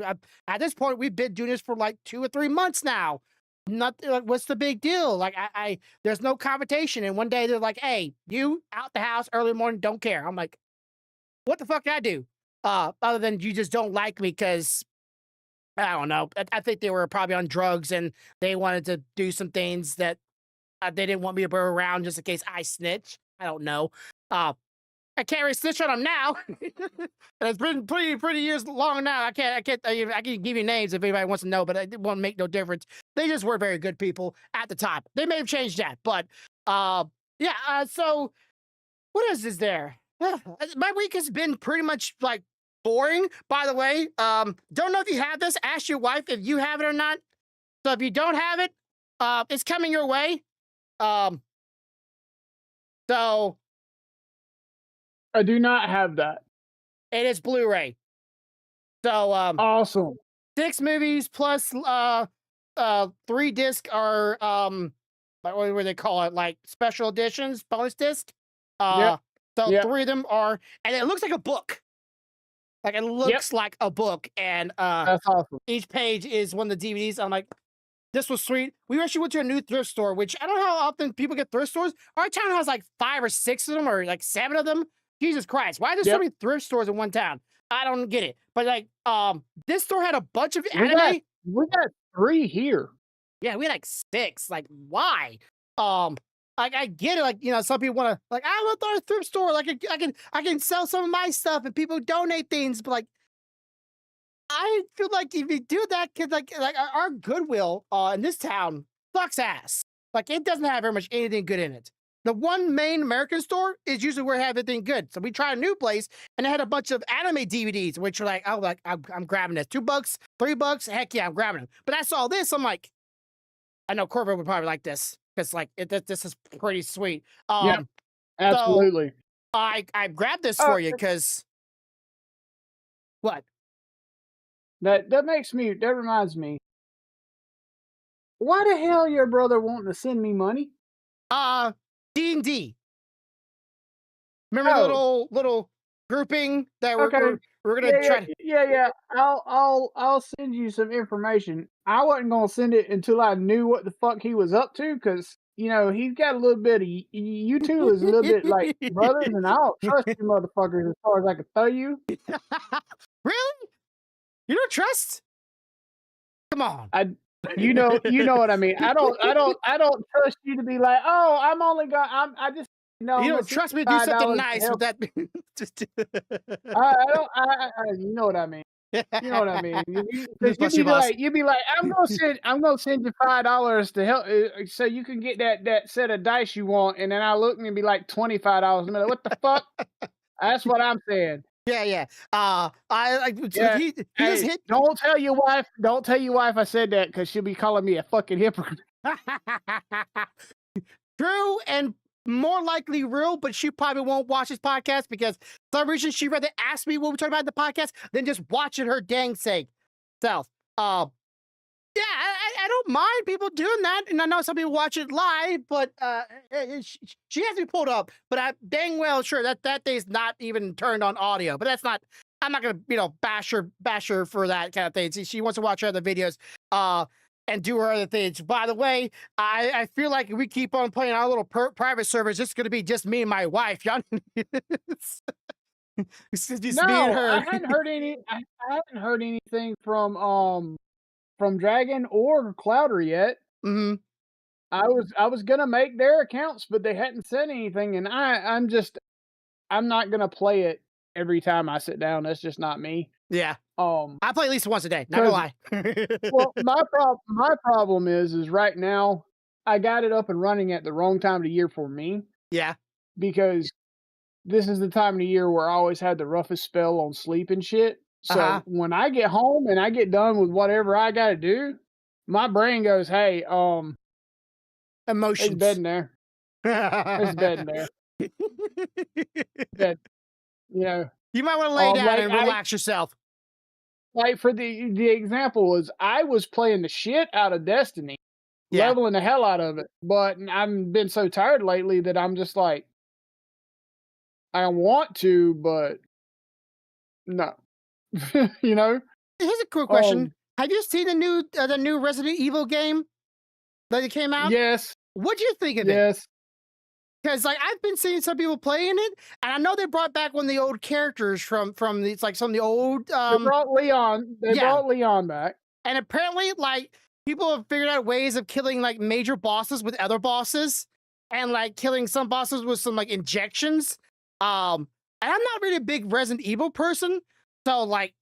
at this point we've been doing this for like 2 or 3 months now. Not like what's the big deal? Like I there's no confrontation. And one day they're like, "Hey, you out the house early morning, don't care." I'm like, "What the fuck did I do?" Other than you just don't like me because I don't know. I think they were probably on drugs and they wanted to do some things that they didn't want me to be around just in case I snitch. I don't know. Uh, I can't really snitch on them now. And it's been pretty years long now. I can give you names if anybody wants to know, but it won't make no difference. They just were very good people at the time. They may have changed that, but yeah. So what else is there? My week has been pretty much like boring. By the way, don't know if you have this. Ask your wife if you have it or not. So if you don't have it, it's coming your way. Um, so I do not have that. it is Blu-ray. So Awesome. 6 movies plus 3 disc or what do they call it? Like special editions, bonus disc. Uh Yep. so Yep. 3 of them are and it looks like a book. Like it looks like a book, and That's awesome. each page is one of the DVDs. I'm like, this was sweet. We actually went to a new thrift store, which I don't know how often people get thrift stores. Our town has like 5 or 6 of them, or like 7 of them. Jesus Christ, why are there so Yep. many thrift stores in one town? I don't get it. But like, this store had a bunch of We anime. got 3 here. Yeah, we had like 6. Like, why? Like I get it. Like, you know, some people want to like, I want to thrift store. Like, I can sell some of my stuff and people donate things. But like, I feel like if you do that, cause like our Goodwill in this town sucks ass. Like, it doesn't have very much anything good in it. The one main American store is usually where I have everything good. So we tried a new place and it had a bunch of anime DVDs, which are like, oh, like I'm grabbing this. $2, $3. Heck yeah, I'm grabbing them. But I saw this, I'm like, I know Corvo would probably like this because like this is pretty sweet. Yeah, absolutely. So I grabbed this for you because what? That reminds me. Why the hell your brother wanting to send me money? D&D. Remember the little grouping that we're gonna try to. Yeah. I'll send you some information. I wasn't gonna send it until I knew what the fuck he was up to, because you know he's got a little bit of you two is a little bit like brothers, and I don't trust you motherfuckers as far as I can throw you. Really? You don't trust? Come on. You know what I mean. I don't trust you to be like, oh, I'm only going. I just no. You don't trust me to do something nice with that. You know what I mean. You know what I mean. You'd be like, I'm gonna send you $5 to help, so you can get that set of dice you want, and then I look and be like $25. I'm like, what the fuck? That's what I'm saying. Yeah. I like. Yeah. He just hit. Don't tell your wife. Don't tell your wife I said that, because she'll be calling me a fucking hypocrite. True, and more likely real, but she probably won't watch this podcast because for some reason she'd rather ask me what we're talking about in the podcast than just watch it her dang sake. So, yeah, I don't mind people doing that, and I know some people watch it live, but she has to be pulled up. But I dang well sure that day's not even turned on audio. But that's not. I'm not gonna bash her for that kind of thing. She wants to watch her other videos. And do her other things. By the way, I feel like if we keep on playing our little private servers, it's going to be just me and my wife. Y'all, it's just me and her. I hadn't heard anything from Dragon or Clouder yet. Mm-hmm. I was gonna make their accounts, but they hadn't said anything, and I'm not gonna play it every time I sit down. That's just not me. Yeah. I play at least once a day. Not gonna lie. Well, my problem is right now I got it up and running at the wrong time of the year for me. Yeah. Because this is the time of the year where I always had the roughest spell on sleep and shit. So when I get home and I get done with whatever I got to do, my brain goes, "Hey, emotions. There's a bed in there. There's a bed in there. Bed. You know." You might want to lay down and relax yourself. Like for the example was, I was playing the shit out of Destiny, leveling the hell out of it, but I've been so tired lately that I'm just like, I want to, but no. You know? Here's a cool question. Have you seen the new Resident Evil game that it came out? Yes. What'd you think of it? Yes. Because like I've been seeing some people playing it, and I know they brought back one of the old characters from it's like some of the old. They brought Leon. They brought Leon back, and apparently, like people have figured out ways of killing like major bosses with other bosses, and like killing some bosses with some like injections. And I'm not really a big Resident Evil person, so like,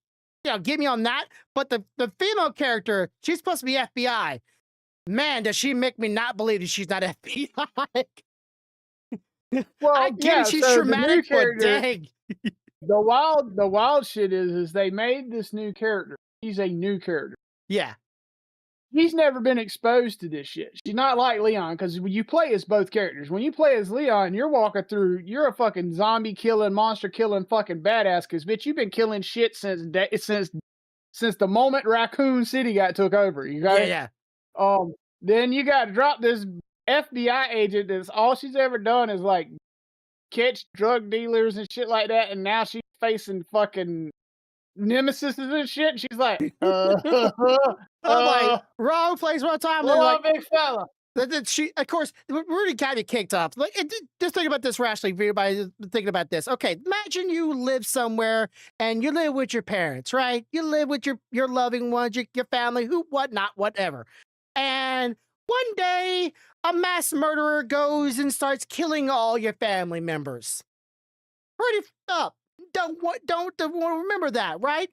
get me on that. But the female character, she's supposed to be FBI. Man, does she make me not believe that she's not FBI? Well, I get it, she's dramatic, but dang. The wild shit is they made this new character. He's a new character. Yeah. He's never been exposed to this shit. She's not like Leon, because when you play as both characters, when you play as Leon, you're walking through, you're a fucking zombie killing, monster killing fucking badass, because bitch, you've been killing shit since the moment Raccoon City got took over. You got Yeah. Then you got to drop this FBI agent that's all she's ever done is like catch drug dealers and shit like that, and now she's facing fucking nemesis and shit, and she's like, I'm like, wrong place, wrong time. And hello, like, big fella. she, of course, Rudy kind of kicked off. Like, just think about this rationally. For everybody thinking about this, okay, imagine you live somewhere and you live with your parents, right? You live with your loving ones, your family, who, whatnot, whatever. And one day, a mass murderer goes and starts killing all your family members. Pretty up. Don't remember that, right?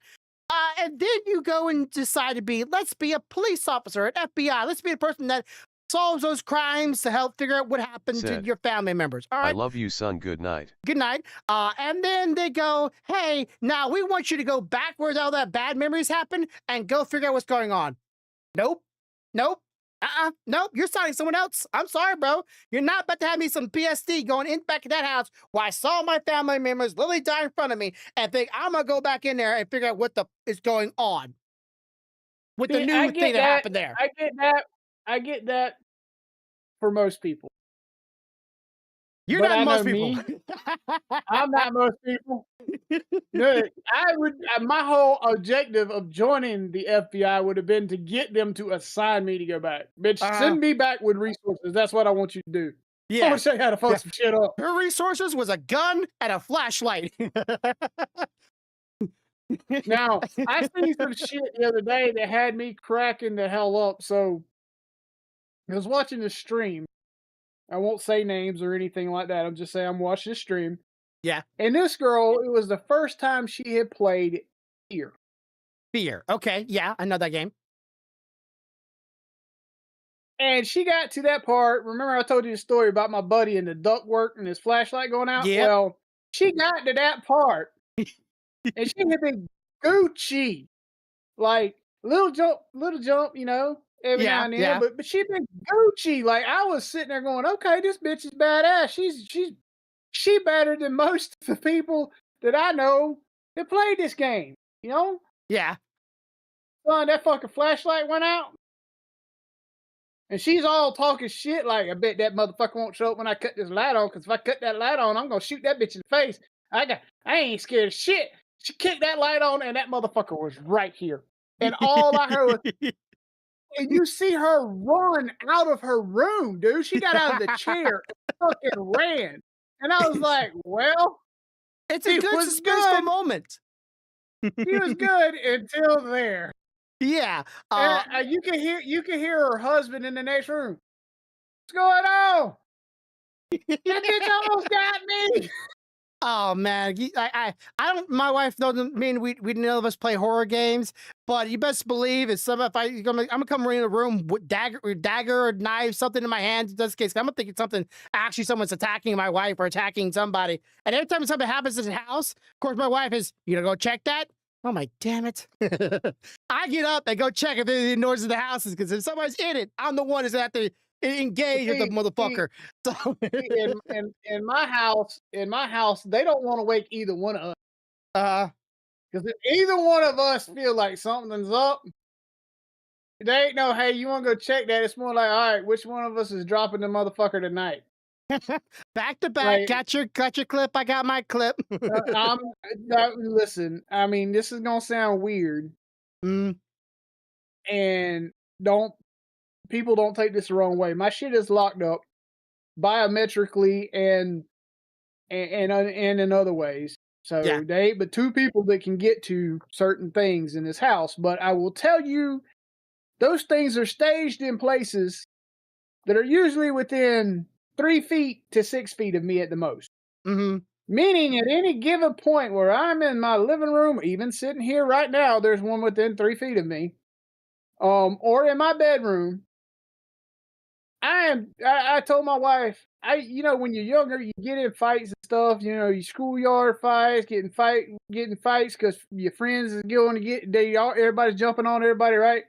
And then you go and decide to be, let's be a police officer, an FBI. Let's be a person that solves those crimes to help figure out what happened to Said, your family members. All I right. love you, son. Good night. Good night. And then they go, hey, now we want you to go back where all that bad memories happened and go figure out what's going on. Nope. Nope. Nope. You're signing someone else. I'm sorry, bro. You're not about to have me some PSD going in back in that house where I saw my family members literally die in front of me and think I'm gonna go back in there and figure out what the is going on with the See, new I thing get that happened there. I get that. I get that for most people. You're But not I most know people. me. I'm not most people. No, I would. My whole objective of joining the FBI would have been to get them to assign me to go back. Bitch, send me back with resources. That's what I want you to do. I Yeah. want to show you how to fuck Yeah. some shit up. Her resources was a gun and a flashlight. Now, I seen some shit the other day that had me cracking the hell up. So I was watching the stream. I won't say names or anything like that. I'm just saying I'm watching the stream. Yeah. And this girl, it was the first time she had played here. Fear. Okay. Yeah, I know that game. And she got to that part. Remember, I told you the story about my buddy and the ductwork and his flashlight going out? Yep. Well, she got to that part and she had been Gucci. Like little jump, you know, every now Yeah. and then. Yeah. But she been Gucci. Like I was sitting there going, okay, this bitch is badass. She better than most of the people that I know that played this game. You know? Yeah. Son, that fucking flashlight went out. And she's all talking shit like, I bet that motherfucker won't show up when I cut this light on, because if I cut that light on, I'm gonna shoot that bitch in the face. I ain't scared of shit. She kicked that light on and that motherfucker was right here. And all I heard was, and you see her run out of her room, dude. She got out of the chair and fucking ran. And I was like, well, It's a he good was suspenseful good. moment. He was good until there. Yeah. And, you can hear her husband in the next room. What's going on? That bitch almost got me. Oh man, I don't. My wife doesn't mean we none of us play horror games, but you best believe if I'm gonna come in a room with dagger or knife, something in my hands. In this case, I'm gonna think something. Actually, someone's attacking my wife or attacking somebody. And every time something happens in the house, of course, my wife is, you gonna go check that. Oh my damn it! I get up and go check if there's any noise in the house, because if somebody's in it, I'm the one who's gonna have to engage with the motherfucker. So In my house, they don't want to wake either one of us. Because if either one of us feel like something's up, they ain't no, hey, you want to go check that? It's more like, all right, which one of us is dropping the motherfucker tonight? back to back, Like, got your clip. I got my clip. listen, I mean, this is gonna sound weird, Mm, and people don't take this the wrong way. My shit is locked up biometrically and in other ways. So Yeah. they ain't but two people that can get to certain things in this house. But I will tell you, those things are staged in places that are usually within 3 feet to 6 feet of me at the most. mm-hmm. Meaning at any given point where I'm in my living room, even sitting here right now, there's one within 3 feet of me. Or in my bedroom. I told my wife, when you're younger, you get in fights and stuff, you schoolyard fights, getting fights because your friends is going to everybody's jumping on everybody, right?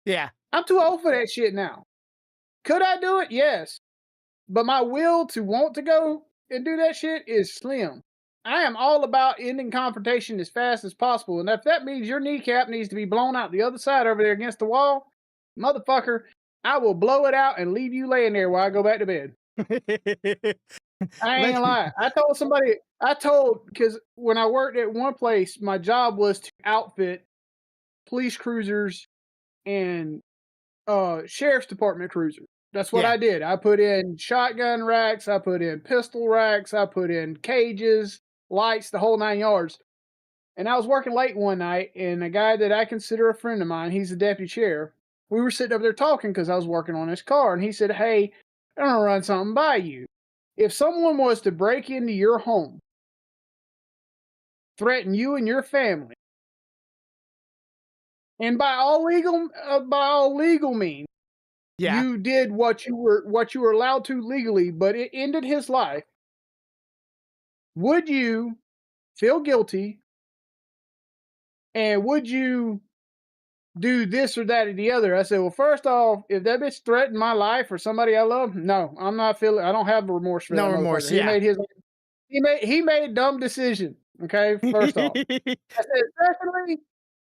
Yeah. I'm too old for that shit now. Could I do it? Yes. But my will to want to go and do that shit is slim. I am all about ending confrontation as fast as possible. And if that means your kneecap needs to be blown out the other side over there against the wall, motherfucker, I will blow it out and leave you laying there while I go back to bed. I ain't gonna lie. I told somebody I told because when I worked at one place, my job was to outfit police cruisers and sheriff's department cruisers. That's what Yeah. I did. I put in shotgun racks, I put in pistol racks, I put in cages, lights, the whole 9 yards. And I was working late one night, and a guy that I consider a friend of mine, he's a deputy sheriff. We were sitting up there talking because I was working on his car, and he said, "Hey, I'm gonna run something by you. If someone was to break into your home, threaten you and your family, and by all legal means, Yeah. you did what you were allowed to legally, but it ended his life, would you feel guilty, and would you do this or that or the other?" I said, "Well, first off, if that bitch threatened my life or somebody I love, no, I'm not feeling. I don't have remorse for No that remorse. motherfucker. Yeah. He made a dumb decision. Okay, first off, I said, secondly,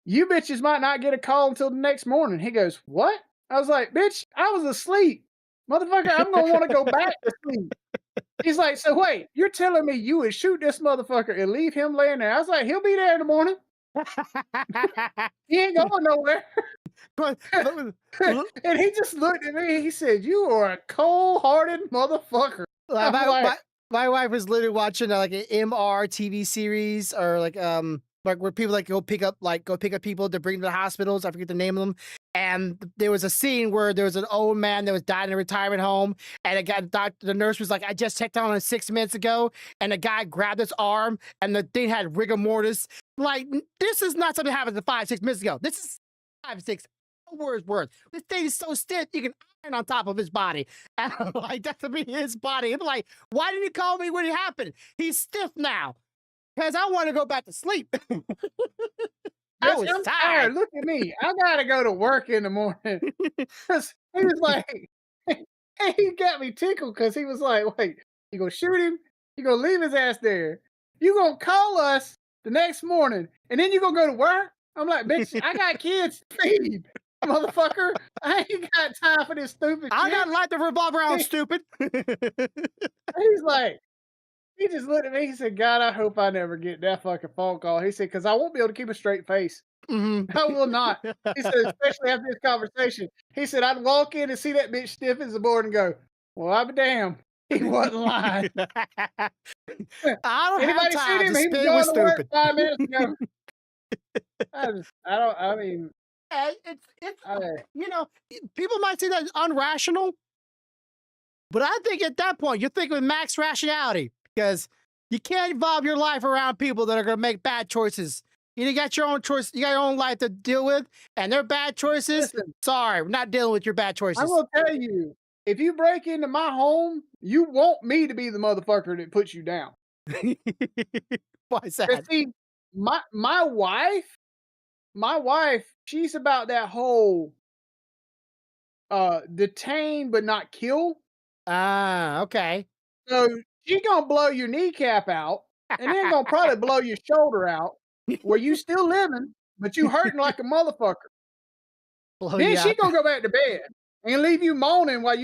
you bitches might not get a call until the next morning." He goes, "What?" I was like, "Bitch, I was asleep, motherfucker. I'm gonna want to go back to sleep." He's like, "So wait, you're telling me you would shoot this motherfucker and leave him laying there?" I was like, "He'll be there in the morning. He ain't going nowhere." But And he just looked at me. He said, "You are a cold-hearted motherfucker." like I'm like, my wife was literally watching like an MR TV series or like where people like go pick up people to bring them to the hospitals. I forget the name of them. And there was a scene where there was an old man that was dying in a retirement home, and the nurse was like, "I just checked on him 6 minutes ago," and the guy grabbed his arm, and the thing had rigor mortis. Like this is not something that happened 5, 6 minutes ago. This is 5, 6 hours worth. This thing is so stiff you can iron on top of his body. And I'm like, that's to be his body. I'm like, why didn't he call me when it happened? He's stiff now because I want to go back to sleep. I "Bitch, was I'm tired. tired. Look at me. I gotta go to work in the morning." 'Cause he was like, and he got me tickled because he was like, "Wait, you gonna shoot him? You gonna leave his ass there? You gonna call us the next morning, and then you gonna go to work?" I'm like, "Bitch, I got kids to feed, motherfucker. I ain't got time for this stupid I got shit." life to revolve around, He- stupid. He's like, he just looked at me. He said, "God, I hope I never get that fucking phone call." He said, "Because I won't be able to keep a straight face. Mhm. I will not." He said, "Especially after this conversation." He said, "I'd walk in and see that bitch stiff as a board and go, well, I'll be damned. He wasn't lying." I don't have Anybody seen time him? to He was spend with going to work stupid. 5 minutes ago. I mean, It's I, you know, people might say that's unrational, but I think at that point you're thinking with max rationality because you can't involve your life around people that are going to make bad choices. You got your own choice. You got your own life to deal with, and their bad choices. listen, Sorry, we're not dealing with your bad I'm choices. going to tell you, if you break into my home, you want me to be the motherfucker that puts you down. Why is 'Cause that? see, my wife, she's about that whole detain but not kill. Ah, okay. So she gonna blow your kneecap out, and then gonna probably blow your shoulder out, where you still living, but you hurting like a motherfucker. Blow Then you she out. gonna go back to bed and leave you moaning while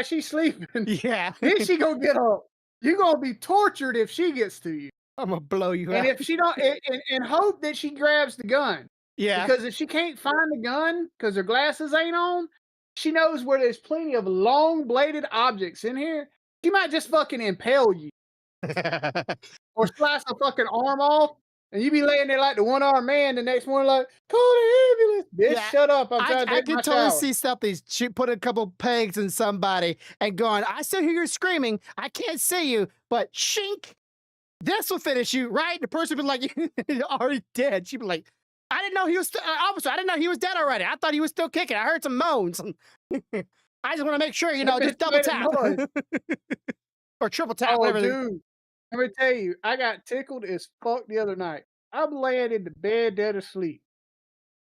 she's sleeping. Yeah, Then she gonna get up. You gonna be tortured if she gets to you, I'm gonna blow you and out. if she don't, and hope that she grabs the gun, Yeah. because if she can't find the gun because her glasses ain't on, she knows where there's plenty of long bladed objects in here. She might just fucking impale you. Or slice a fucking arm off, and you be laying there like the one-armed man, the next morning like, "Call the ambulance." "Bitch, Yeah, shut up, I'm trying to I take my could totally shower." see something. She put a couple pegs in somebody and going, "I still hear you screaming. I can't see you, but shink, this will finish you, right?" The person would be like, "You're already dead." She'd be like, "I didn't know he was officer. I didn't know he was dead already. I thought he was still kicking. I heard some moans. I just want to make sure, That bitch just double made a tap noise. or triple tap, Oh, whatever." dude, let me tell you, I got tickled as fuck the other night. I'm laying in the bed dead asleep,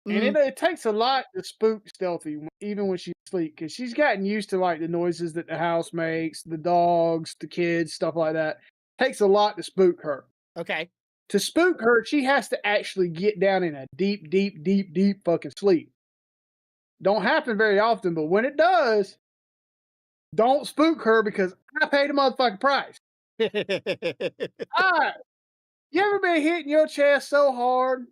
and Mhm. it takes a lot to spook Stealthy even when she's asleep, because she's gotten used to, like, the noises that the house makes, the dogs, the kids, stuff like that. Takes a lot to spook her. Okay. To spook her, she has to actually get down in a deep, deep, deep, deep fucking sleep. Don't happen very often, but when it does, don't spook her because I paid a motherfucking price. Alright, you ever been hitting your chest so hard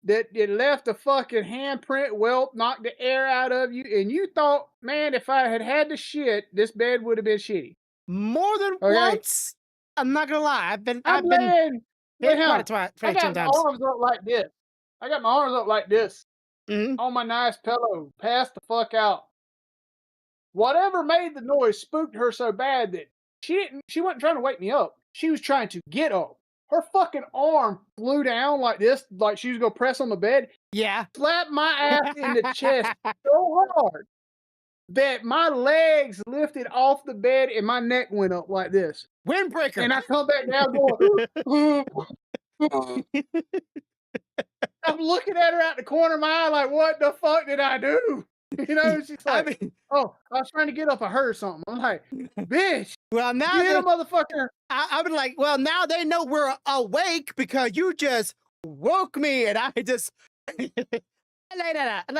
that it left a fucking handprint welt, knocked the air out of you, and you thought, "Man, if I had to shit, this bed would have been shitty." More than Okay? once. I'm not gonna lie. I'm I've been laying hit hang quite a on. twi I quite a got my times. arms up like this. I got my arms up like this Mhm. on my nice pillow, passed the fuck out. Whatever made the noise spooked her so bad that she wasn't trying to wake me up. She was trying to get up. Her fucking arm flew down like this, like she was gonna press on the bed, Yeah. slapped my ass in the chest so hard that my legs lifted off the bed and my neck went up like this. Windbreaker. And I come back down going, I'm looking at her out the corner of my eye like, what the fuck did I do? You know, she's I like, mean, oh, I was trying to get up. I heard something. I'm like, bitch, well, now get a they motherfucker. I've been like, well, now they know we're awake because you just woke me, and I just I laid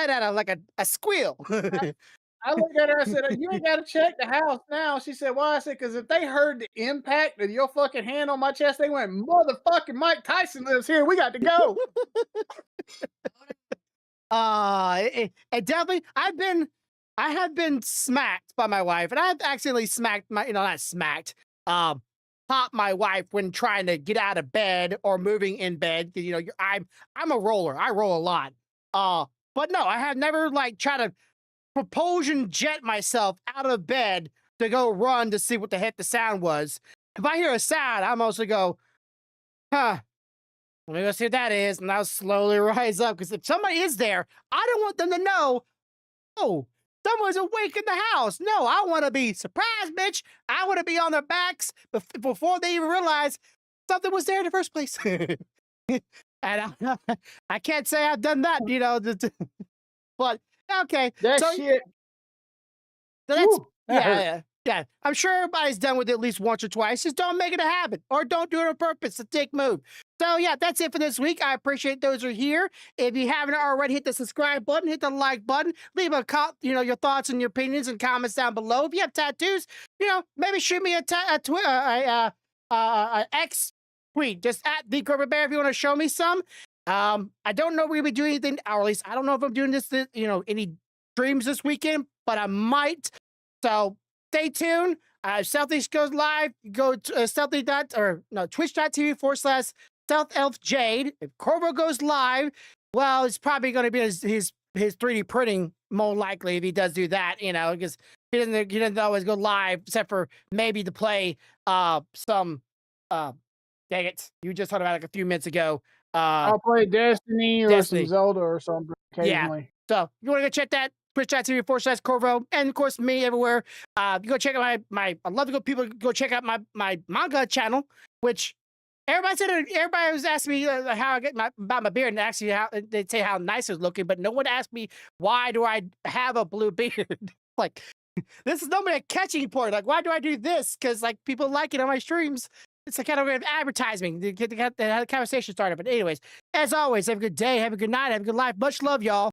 out like a squeal. I looked at her. I said, you ain't got to check the house now. She said, why? I said, because if they heard the impact of your fucking hand on my chest, they went, motherfucking Mike Tyson lives here. We got to go. It definitely. I have been smacked by my wife, and I've accidentally smacked my, not smacked, popped my wife when trying to get out of bed or moving in bed. I'm a roller. I roll a lot. But no, I have never like tried to propulsion jet myself out of bed to go run to see what the heck the sound was. If I hear a sound, I'm also go, huh. Let me go see what that is, and I'll slowly rise up because if somebody is there, I don't want them to know, oh, someone's awake in the house. No, I want to be surprised, bitch. I want to be on their backs before they even realize something was there in the first place. And I can't say I've done that, but okay. That So, shit. so that's Woo, that hurt. yeah. I'm sure everybody's done with it at least once or twice. Just don't make it a habit, or don't do it on purpose. It's a dick move. So yeah, that's it for this week. I appreciate those who are here. If you haven't already, hit the subscribe button, hit the like button, leave your thoughts and your opinions and comments down below. If you have tattoos, maybe shoot me a X tweet just at the Corporate Bear if you want to show me some. I don't know if we're gonna be doing anything, or at least I don't know if I'm doing this, any streams this weekend, but I might. So stay tuned. Southeast goes live. Go to twitch.tv/SouthElfJade. If Corvo goes live, well, it's probably going to be his 3D printing, more likely, if he does do that, because he doesn't always go live, except for maybe to play some dang it, you just talked about it like a few minutes ago. I'll play Destiny or Destiny. some Zelda or something occasionally. So you want to go check that, twitch.tv/Corvo, and of course me everywhere. You go check out my I'd love to people go check out my manga channel, which everybody was asking me how I get about my beard, and actually how they say how nice it's looking, but no one asked me why do I have a blue beard. Like, this is normally a catching point. Like, why do I do this? Because like people like it on my streams. It's a kind of advertising to get the conversation started. But anyways, as always, have a good day, have a good night, have a good life. Much love, y'all.